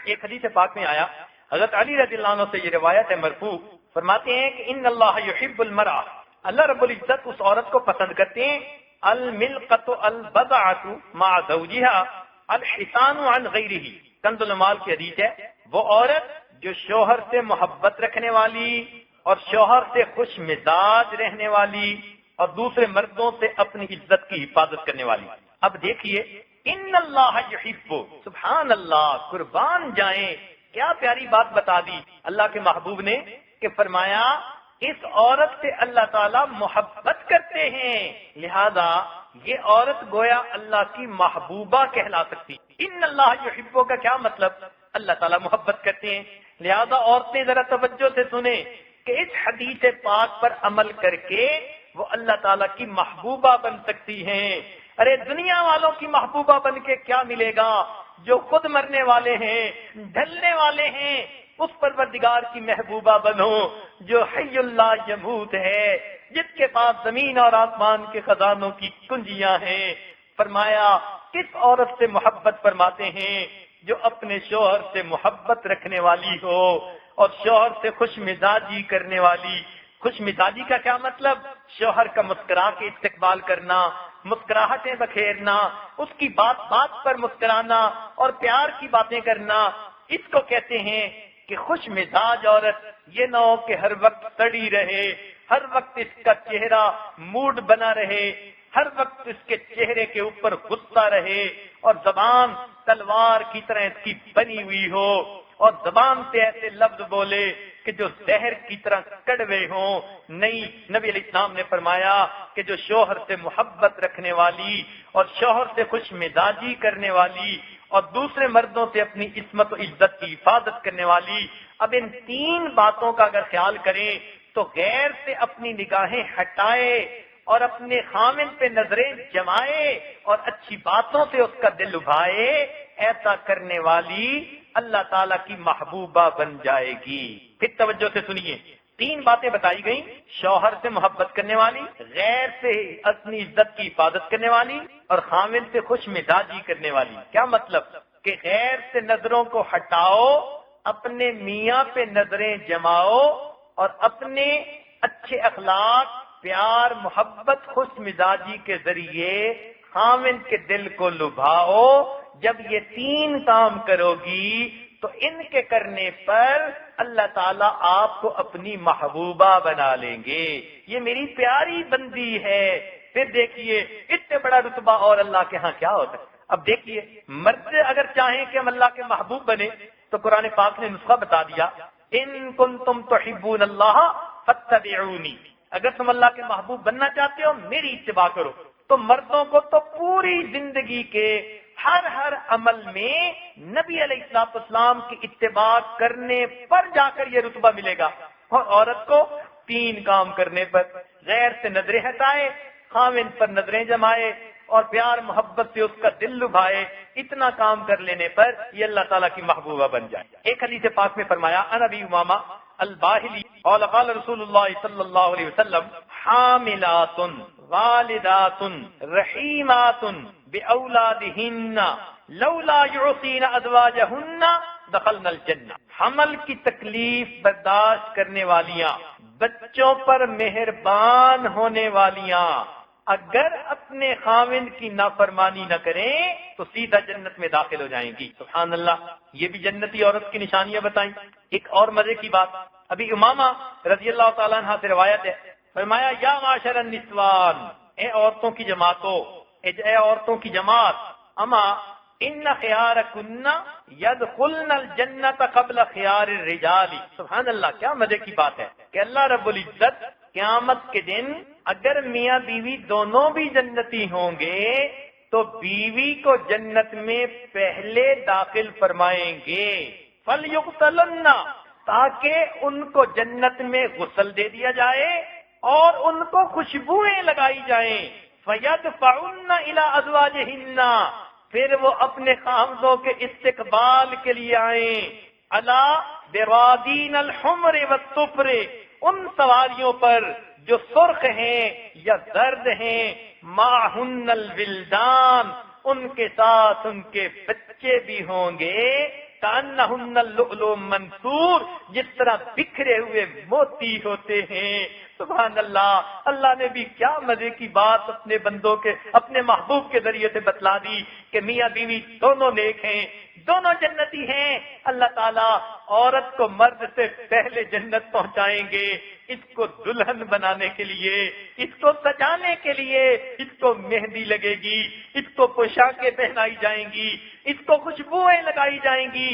Speaker 2: ایک حدیث پاک میں آیا، حضرت علی رضی اللہ عنہ سے یہ روایت ہے مرفوع، فرماتے ہیں کہ ان اللہ یحب المرأة، اللہ رب العزت اس عورت کو پسند کرتے ہیں، الملقۃ البضعۃ مع زوجها الحسان عن غیرہ. کنز المال کی حدیث ہے، وہ عورت جو شوہر سے محبت رکھنے والی اور شوہر سے خوش مزاج رہنے والی اور دوسرے مردوں سے اپنی عزت کی حفاظت کرنے والی. اب دیکھیے، ان اللہ یحب، سبحان اللہ، قربان جائیں، کیا پیاری بات بتا دی اللہ کے محبوب نے کہ فرمایا اس عورت سے اللہ تعالیٰ محبت کرتے ہیں، لہذا یہ عورت گویا اللہ کی محبوبہ کہلا سکتی. ان اللہ یحب کا کیا مطلب؟ اللہ تعالیٰ محبت کرتے ہیں. لہذا عورتیں ذرا توجہ سے سنیں کہ اس حدیث پاک پر عمل کر کے وہ اللہ تعالیٰ کی محبوبہ بن سکتی ہیں. ارے دنیا والوں کی محبوبہ بن کے کیا ملے گا؟ جو خود مرنے والے ہیں، ڈھلنے والے ہیں، اس پروردگار کی محبوبہ بنو جو حی اللہ یموت ہے، جس کے پاس زمین اور آسمان کے خزانوں کی کنجیاں ہیں. فرمایا کس عورت سے محبت فرماتے ہیں؟ جو اپنے شوہر سے محبت رکھنے والی ہو اور شوہر سے خوش مزاجی کرنے والی. خوش مزاجی کا کیا مطلب؟ شوہر کا مسکرا کے استقبال کرنا، مسکراہٹیں بکھیرنا، اس کی بات بات پر مسکرانا اور پیار کی باتیں کرنا. اس کو کہتے ہیں کہ خوش مزاج عورت. یہ نہ ہو کہ ہر وقت سڑی رہے، ہر وقت اس کا چہرہ موڈ بنا رہے، ہر وقت اس کے چہرے کے اوپر غصہ رہے اور زبان تلوار کی طرح اس کی بنی ہوئی ہو اور زبان سے ایسے لفظ بولے کہ جو زہر کی طرح کڑوے ہوں. نہیں، نبی علیہ السلام نے فرمایا کہ جو شوہر سے محبت رکھنے والی اور شوہر سے خوش مزاجی کرنے والی اور دوسرے مردوں سے اپنی عصمت و عزت کی حفاظت کرنے والی. اب ان تین باتوں کا اگر خیال کریں تو غیر سے اپنی نگاہیں ہٹائے اور اپنے خامن پہ نظریں جمائے اور اچھی باتوں سے اس کا دل لبھائے، ایسا کرنے والی اللہ تعالیٰ کی محبوبہ بن جائے گی. پھر توجہ سے سنیے، تین باتیں بتائی گئیں: شوہر سے محبت کرنے والی، غیر سے اپنی عزت کی حفاظت کرنے والی اور خامن سے خوش مزاجی کرنے والی. کیا مطلب؟ کہ غیر سے نظروں کو ہٹاؤ، اپنے میاں پہ نظریں جماؤ اور اپنے اچھے اخلاق، پیار، محبت، خوش مزاجی کے ذریعے خاوند کے دل کو لبھاؤ۔ جب یہ 3 کام کرو گی تو ان کے کرنے پر اللہ تعالیٰ آپ کو اپنی محبوبہ بنا لیں گے۔ یہ میری پیاری بندی ہے۔ پھر دیکھیے اس سے بڑا رتبہ اور اللہ کے ہاں کیا ہوتا ہے۔ اب دیکھیے مرد اگر چاہیں کہ ہم اللہ کے محبوب بنے تو قرآن پاک نے نسخہ بتا دیا، ان کنتم تحبون اللہ فاتبعونی، اگر تم اللہ کے محبوب بننا چاہتے ہو میری اتباع کرو۔ تو مردوں کو تو پوری زندگی کے ہر عمل میں نبی علیہ الصلوۃ والسلام کی اتباع کرنے پر جا کر یہ رتبہ ملے گا، اور عورت کو 3 کام کرنے پر، غیر سے نظریں ہٹائے، خاوند پر نظریں جمائے اور پیار محبت سے اس کا دل لبھائے، اتنا کام کر لینے پر یہ اللہ تعالیٰ کی محبوبہ بن جائے۔ ایک حدیث پاک میں فرمایا، ان ابی امامہ الباہلی قال قال رسول اللہ صلی اللہ علیہ وسلم، حاملات والدات رحیمات باولادہن لولا یعصین ازواجہن دخلن الجنہ، حمل کی تکلیف برداشت کرنے والیاں، بچوں پر مہربان ہونے والیاں اگر اپنے خاوند کی نافرمانی نہ کریں تو سیدھا جنت میں داخل ہو جائیں گی۔ سبحان اللہ، یہ بھی جنتی عورت کی نشانیاں بتائیں۔ ایک اور مزے کی بات، ابھی امامہ رضی اللہ تعالیٰ عنہ سے روایت ہے، فرمایا، یا معاشر النسوان، اے عورتوں کی جماعتوں، اے عورتوں کی جماعت، اما ان خیارکن یدخلن الجنت قبل خیار الرجال۔ سبحان اللہ، کیا مزے کی بات ہے کہ اللہ رب العزت قیامت کے دن اگر میاں بیوی دونوں بھی جنتی ہوں گے تو بیوی کو جنت میں پہلے داخل فرمائیں گے، فَلْيُقْتَلُنَّ، تاکہ ان کو جنت میں غسل دے دیا جائے اور ان کو خوشبوئیں لگائی جائیں، فَيَدْفَعُنَّ إِلَىٰ أَزْوَاجِهِنَّ، پھر وہ اپنے خاوندوں کے استقبال کے لیے آئیں، عَلَىٰ بِرَادِينَ الْحُمْرِ وَالصُّفْرِ، ان سواریوں پر جو سرخ ہیں یا زرد ہیں، معہن الولدان، ان کے ساتھ ان کے بچے بھی ہوں گے، کأنہن اللؤلؤ منثور، جس طرح بکھرے ہوئے موتی ہوتے ہیں۔ سبحان اللہ، اللہ نے بھی کیا مزے کی بات اپنے بندوں کے، اپنے محبوب کے ذریعے سے بتلا دی کہ میاں بیوی دونوں نیک ہیں، دونوں جنتی ہیں۔ اللہ تعالیٰ عورت کو مرد سے پہلے جنت پہنچائیں گے، اس کو دلہن بنانے کے لیے، اس کو سجانے کے لیے، اس کو مہندی لگے گی، اس کو پوشاکیں پہنائی جائیں گی، اس کو خوشبوئیں لگائی جائیں گی،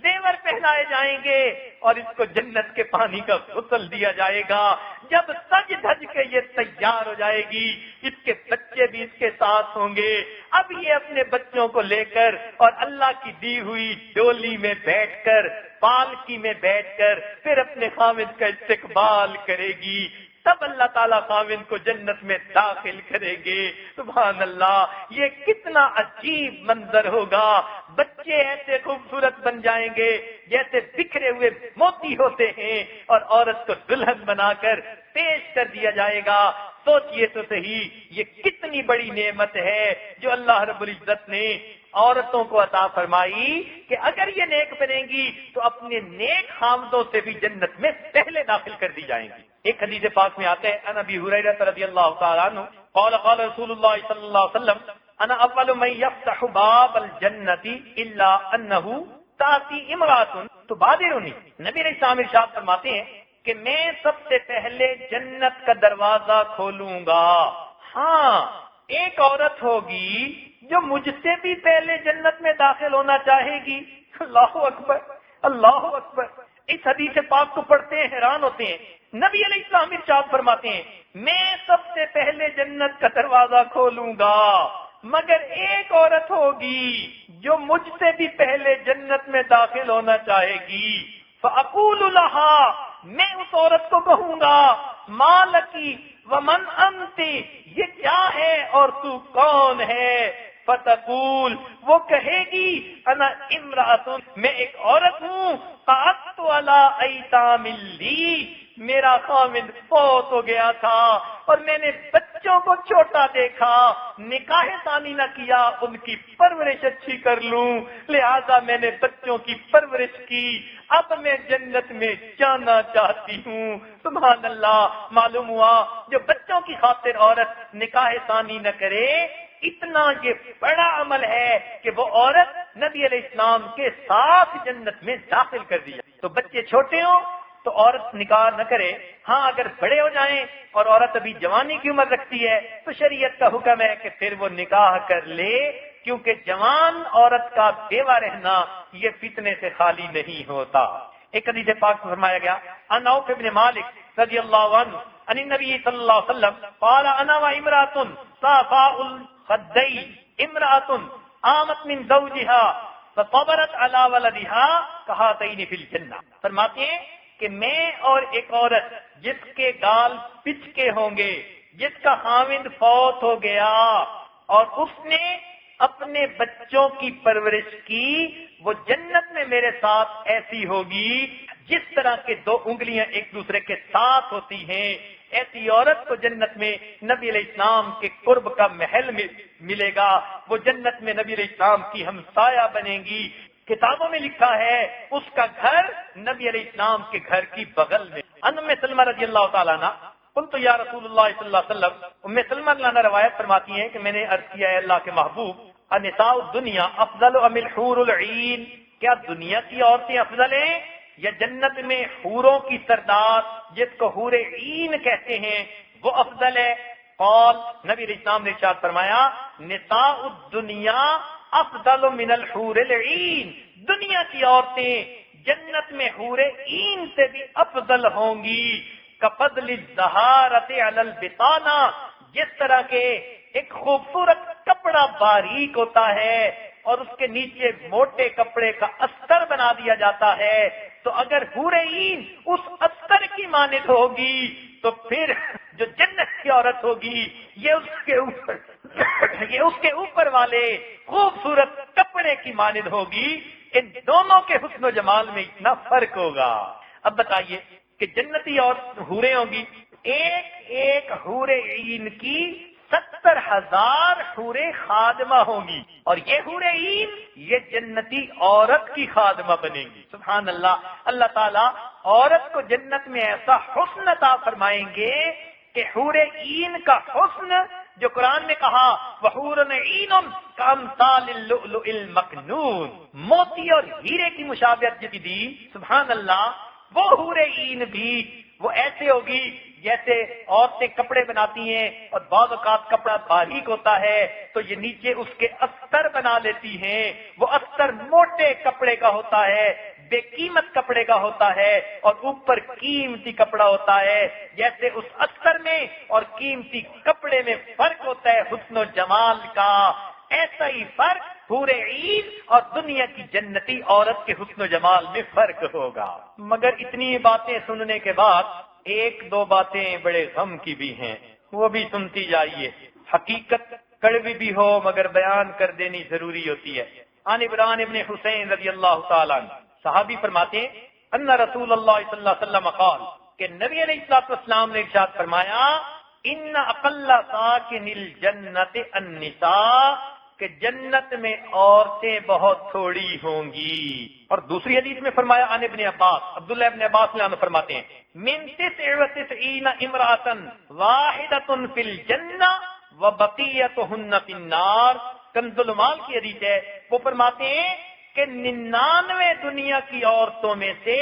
Speaker 2: زیور پہنائے جائیں گے اور اس کو جنت کے پانی کا غسل دیا جائے گا۔ جب سج دھج کے یہ تیار ہو جائے گی، اس کے بچے بھی اس کے ساتھ ہوں گے۔ اب یہ اپنے بچوں کو لے کر اور اللہ کی دی ہوئی ڈولی میں بیٹھ کر، پالکی میں بیٹھ کر پھر اپنے خاوند کا استقبال کرے گی، تب اللہ تعالیٰ خاوند کو جنت میں داخل کریں گے۔ سبحان اللہ، یہ کتنا عجیب منظر ہوگا۔ بچے ایسے خوبصورت بن جائیں گے جیسے بکھرے ہوئے موتی ہوتے ہیں، اور عورت کو دلہن بنا کر پیش کر دیا جائے گا۔ سوچئے تو صحیح، یہ کتنی بڑی نعمت ہے جو اللہ رب العزت نے عورتوں کو عطا فرمائی کہ اگر یہ نیک بنیں گی تو اپنے نیک خاوندوں سے بھی جنت میں پہلے داخل کر دی جائیں گی۔ ایک حدیث پاک میں آتے ہیں، ان ابی ہریرہ رضی اللہ تعالیٰ عنہ قال قال رسول اللہ صلی اللہ علیہ وسلم، انا اول من یفتح باب الجنت الا انه تاتی امرات تبادرنی۔ نبی علیہ السلام ارشاد فرماتے ہیں کہ میں سب سے پہلے جنت کا دروازہ کھولوں گا، ہاں ایک عورت ہوگی جو مجھ سے بھی پہلے جنت میں داخل ہونا چاہے گی۔ اللہ اکبر، اللہ اکبر۔ اس حدیث پاک کو پڑھتے ہیں حیران ہوتے ہیں۔ نبی علیہ السلام ارشاد فرماتے ہیں، میں سب سے پہلے جنت کا دروازہ کھولوں گا، مگر ایک عورت ہوگی جو مجھ سے بھی پہلے جنت میں داخل ہونا چاہے گی۔ فَأَقُولُ لَهَا، میں اس عورت کو کہوں گا، مَا لَكِ وَمَنْ أَنْتِ، یہ کیا ہے اور تو کون ہے؟ فتقول، وہ کہے گی، انا امرأۃ، میں ایک عورت ہوں، قعدت علی ایتام لی، میرا خاوند فوت ہو گیا تھا اور میں نے بچے بچوں کو چھوٹا دیکھا، نکاح ثانی نہ کیا، ان کی پرورش اچھی کر لوں، لہذا میں نے بچوں کی پرورش کی، اب میں جنت میں جانا چاہتی ہوں۔ سبحان اللہ، معلوم ہوا جو بچوں کی خاطر عورت نکاح ثانی نہ کرے، اتنا یہ بڑا عمل ہے کہ وہ عورت نبی علیہ السلام کے ساتھ جنت میں داخل کر دیا۔ تو بچے چھوٹے ہوں تو عورت نکاح نہ کرے، ہاں اگر بڑے ہو جائیں اور عورت ابھی جوانی کی عمر رکھتی ہے تو شریعت کا حکم ہے کہ پھر وہ نکاح کر لے، کیونکہ جوان عورت کا بیوہ رہنا یہ فتنے سے خالی نہیں ہوتا۔ ایک حدیث پاک میں فرمایا گیا، ان عوف بن مالک رضی اللہ عنہ ان النبی صلی اللہ علیہ وسلم قال انا وامرأۃ صافاء الخدین امرأۃ آمت من زوجها فصبرت على ولدها كهاتين في الجنہ۔ فرماتے ہیں کہ میں اور ایک عورت جس کے گال پچکے ہوں گے، جس کا خاوند فوت ہو گیا اور اس نے اپنے بچوں کی پرورش کی، وہ جنت میں میرے ساتھ ایسی ہوگی جس طرح کے دو انگلیاں ایک دوسرے کے ساتھ ہوتی ہیں۔ ایسی عورت کو جنت میں نبی علیہ السلام کے قرب کا محل ملے گا، وہ جنت میں نبی علیہ السلام کی ہمسایہ بنے گی۔ کتابوں میں لکھا ہے اس کا گھر نبی علیہ السلام کے گھر کی بغل میں۔ ام سلمہ رضی اللہ تعالیٰ عنہ قلت یا رسول اللہ صلی اللہ علیہ وسلم، ام سلمہ عنہ روایت فرماتی ہیں کہ میں نے عرض کیا ہے اللہ کے محبوب، النساء الدنیا افضل ام الحور العین، کیا دنیا کی عورتیں افضل ہیں یا جنت میں حوروں کی سردار جس کو حور عین کہتے ہیں وہ افضل ہے؟ قال، نبی علیہ السلام نے ارشاد فرمایا، نساء الدنیا افضل من الحور العین، دنیا کی عورتیں جنت میں حور عین سے بھی افضل ہوں گی۔ کفضل الزہارۃ علی البطانہ، جس طرح کے ایک خوبصورت کپڑا باریک ہوتا ہے اور اس کے نیچے موٹے کپڑے کا استر بنا دیا جاتا ہے، تو اگر حور عین اس استر کی مانند ہوگی تو پھر جو جنت کی عورت ہوگی یہ اس کے اوپر والے خوبصورت کپڑے کی مانند ہوگی۔ ان دونوں کے حسن و جمال میں اتنا فرق ہوگا۔ اب بتائیے کہ جنتی اور حوریں ہوں گی، ایک ایک حور عین کی 70,000 حوریں خادمہ ہوں گی، اور یہ حور عین یہ جنتی عورت کی خادمہ بنے گی۔ سبحان اللہ، اللہ تعالیٰ عورت کو جنت میں ایسا حسن عطا فرمائیں گے کہ حور عین کا حسن جو قرآن نے کہا وحور عین کامثال اللؤلؤ المکنون، موتی اور ہیرے کی مشابہت جس کی دی، سبحان اللہ، وہ حور عین بھی وہ ایسے ہوگی جیسے عورتیں کپڑے بناتی ہیں اور بعض اوقات کپڑا باریک ہوتا ہے تو یہ نیچے اس کے استر بنا لیتی ہیں، وہ استر موٹے کپڑے کا ہوتا ہے، بے قیمت کپڑے کا ہوتا ہے اور اوپر قیمتی کپڑا ہوتا ہے۔ جیسے اس استر میں اور قیمتی کپڑے میں فرق ہوتا ہے حسن و جمال کا، ایسا ہی فرق حور عین اور دنیا کی جنتی عورت کے حسن و جمال میں فرق ہوگا۔ مگر اتنی باتیں سننے کے بعد ایک دو باتیں بڑے غم کی بھی ہیں، وہ بھی سنتی جائیے۔ حقیقت کڑوی بھی ہو مگر بیان کر دینی ضروری ہوتی ہے۔ عن عمران ابن حسین رضی اللہ تعالیٰ عنہ، صحابی فرماتے ہیں ان رسول اللہ صلی اللہ علیہ وسلم قال، کہ نبی علیہ الصلوۃ والسلام نے ارشاد فرمایا، ان اقل ساکن الجنت النساء، کہ جنت میں عورتیں بہت تھوڑی ہوں گی۔ اور دوسری حدیث میں فرمایا عن ابن عباس، عبداللہ ابن عباس نے فرماتے ہیں من 99 امرأة واحدة فی الجنہ وبقیتہن فی النار، کنز المال کی حدیث ہے، وہ فرماتے ہیں کہ 99 دنیا کی عورتوں میں سے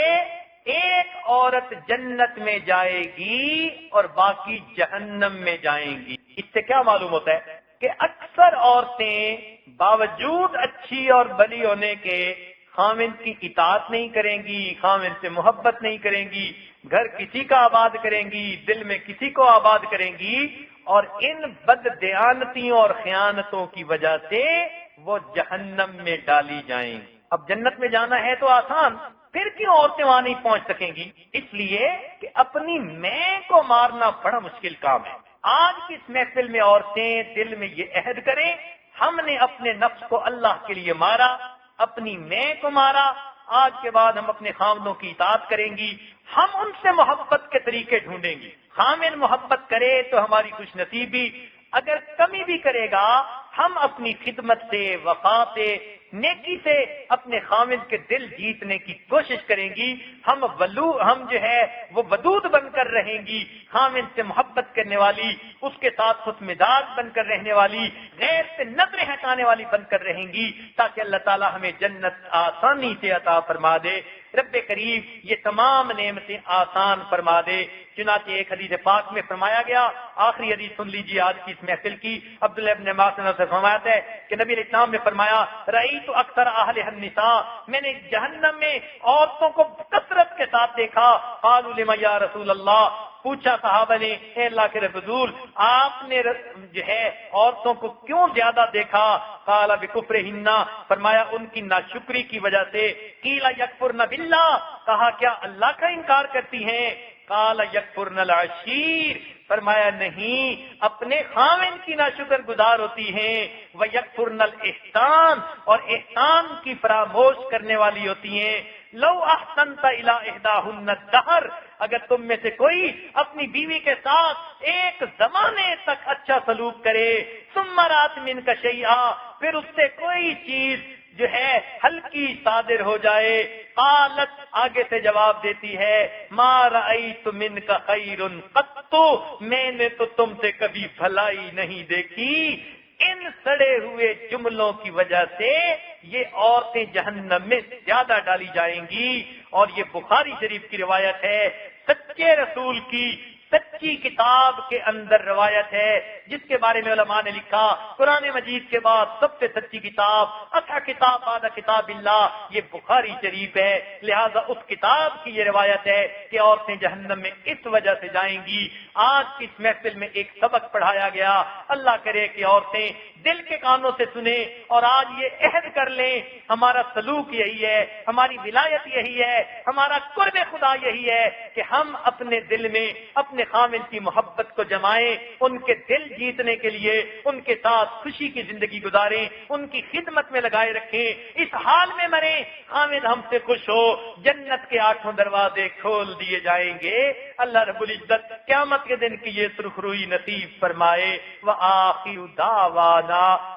Speaker 2: ایک عورت جنت میں جائے گی اور باقی جہنم میں جائیں گی۔ اس سے کیا معلوم ہوتا ہے کہ اکثر عورتیں باوجود اچھی اور بلی ہونے کے خاوند کی اطاعت نہیں کریں گی، خاوند سے محبت نہیں کریں گی، گھر کسی کا آباد کریں گی، دل میں کسی کو آباد کریں گی، اور ان بد دیانتیوں اور خیانتوں کی وجہ سے وہ جہنم میں ڈالی جائیں گی۔ اب جنت میں جانا ہے تو آسان، پھر کیوں عورتیں وہاں نہیں پہنچ سکیں گی؟ اس لیے کہ اپنی میں کو مارنا بڑا مشکل کام ہے۔ آج کی اس محفل میں عورتیں دل میں یہ عہد کریں، ہم نے اپنے نفس کو اللہ کے لیے مارا، اپنی میں کو مارا، آج کے بعد ہم اپنے خاوندوں کی اطاعت کریں گی، ہم ان سے محبت کے طریقے ڈھونڈیں گے. خامن محبت کرے تو ہماری خوش نصیبی، اگر کمی بھی کرے گا ہم اپنی خدمت سے، وفا سے، نیکی سے اپنے خامن کے دل جیتنے کی کوشش کریں گی. ہم جو ہے وہ ودود بن کر رہیں گی، خامن سے محبت کرنے والی، اس کے ساتھ خوش مزاج بن کر رہنے والی، غیر سے نظریں ہٹانے والی بن کر رہیں گی، تاکہ اللہ تعالی ہمیں جنت آسانی سے عطا فرما دے. رب کریم یہ تمام نعمتیں آسان فرما دے. چنانچہ ایک حدیث پاک میں فرمایا گیا، آخری حدیث سن لیجیے آج کی اس محفل کی، عبداللہ ابن عباس سے فرمایا ہے کہ نبی علیہ السلام نے فرمایا، رأیت اکثر اہل النساء، میں نے جہنم میں عورتوں کو کثرت کے ساتھ دیکھا. قالوا لما یا رسول اللہ، پوچھا صحابہ نے، اے اللہ کے رسول آپ نے جو ہے عورتوں کو کیوں زیادہ دیکھا؟ قال بکفرہن، فرمایا ان کی ناشکری کی وجہ سے. قیل یکفرن باللہ، کہا کیا اللہ کا انکار کرتی ہیں؟ قال یکفرن العشیر، فرمایا نہیں، اپنے خاوند کی ناشکر گزار ہوتی ہیں. ویکفرن الاحسان، اور احسان کی فراموش کرنے والی ہوتی ہیں. لو احسنت الی احداہن الدہر، اگر تم میں سے کوئی اپنی بیوی کے ساتھ ایک زمانے تک اچھا سلوک کرے، ثم رات منک شیئا، پھر اس سے کوئی چیز جو ہے ہلکی صادر ہو جائے، قالت، آگے سے جواب دیتی ہے، ما رأیت منک خیر قط، میں نے تو تم سے کبھی بھلائی نہیں دیکھی. ان سڑے ہوئے جملوں کی وجہ سے یہ عورتیں جہنم میں زیادہ ڈالی جائیں گی. اور یہ بخاری شریف کی روایت ہے، سچے رسول کی سچی کتاب کے اندر روایت ہے، جس کے بارے میں علماء نے لکھا قرآن مجید کے بعد سب سے سچی کتاب، اچھا کتاب بعد کتاب اللہ، یہ بخاری شریف ہے. لہذا اس کتاب کی یہ روایت ہے کہ عورتیں جہنم میں اس وجہ سے جائیں گی. آج کی اس محفل میں ایک سبق پڑھایا گیا، اللہ کرے کہ عورتیں دل کے کانوں سے سنیں اور آج یہ عہد کر لیں، ہمارا سلوک یہی ہے، ہماری ولایت یہی ہے، ہمارا قرب خدا یہی ہے کہ ہم اپنے دل میں اپنے خامن کی محبت کو جمائیں، ان کے دل جیتنے کے لیے ان کے ساتھ خوشی کی زندگی گزاریں، ان کی خدمت میں لگائے رکھیں، اس حال میں مریں خامن ہم سے خوش ہو، جنت کے 8 دروازے کھول دیے جائیں گے. اللہ رب العزت قیامت کے دن کی یہ سرخ روئی نصیب فرمائے. وآخر دعوانا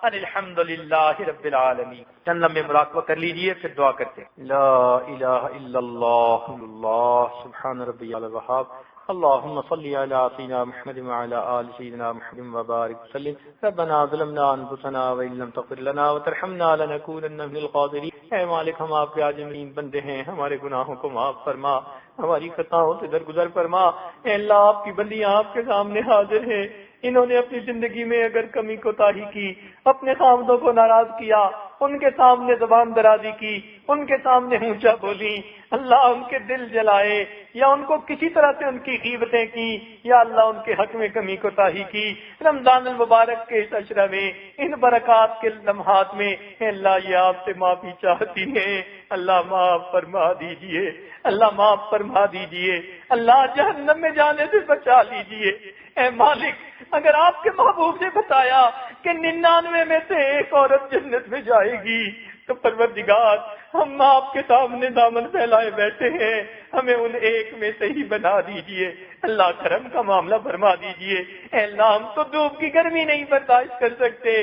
Speaker 2: ان الحمد للہ رب العالمین. چند لمحے مراقبہ کر لیجئے پھر دعا کرتے ہیں.
Speaker 1: لا الہ الا اللہ اللہ سبحان ربی الوہاب. اللهم صل على سيدنا محمد وعلى آل سيدنا محمد وبارك وسلم. ربنا ظلمنا انفسنا وان لم تغفر لنا وترحمنا لنكونن من الخاسرين. اے مالک ہم آپ کے عاجزین بندے ہیں، ہمارے گناہوں کو معاف فرما، ہماری خطاؤں سے درگزر فرما. اے اللہ آپ کی بندیاں آپ کے سامنے حاضر ہیں، انہوں نے اپنی زندگی میں اگر کمی کوتاہی کی، اپنے خامدوں کو ناراض کیا، ان کے سامنے زبان درازی کی، ان کے سامنے اونچا بولی، اللہ ان کے دل جلائے یا ان کو کسی طرح سے ان کی غیبتیں کی، یا اللہ ان کے حق میں کمی کوتاہی کی. رمضان المبارک کے اس عشرہ میں ان برکات کے لمحات میں اے اللہ یہ آپ سے معافی چاہتی ہیں، اللہ معاف فرما دیجئے، اللہ معاف فرما دیجئے، اللہ جہنم میں جانے سے بچا لیجئے. اے مالک اگر آپ کے محبوب سے بتایا کہ 99 میں سے ایک عورت جنت میں جائے گی تو پروردگار ہم آپ کے سامنے دامن پھیلائے بیٹھے ہیں، ہمیں ان ایک میں سے ہی بنا دیجئے. اللہ کرم کا معاملہ فرما دیجئے. اے اللہ ہم تو دھوپ کی گرمی نہیں برداشت کر سکتے.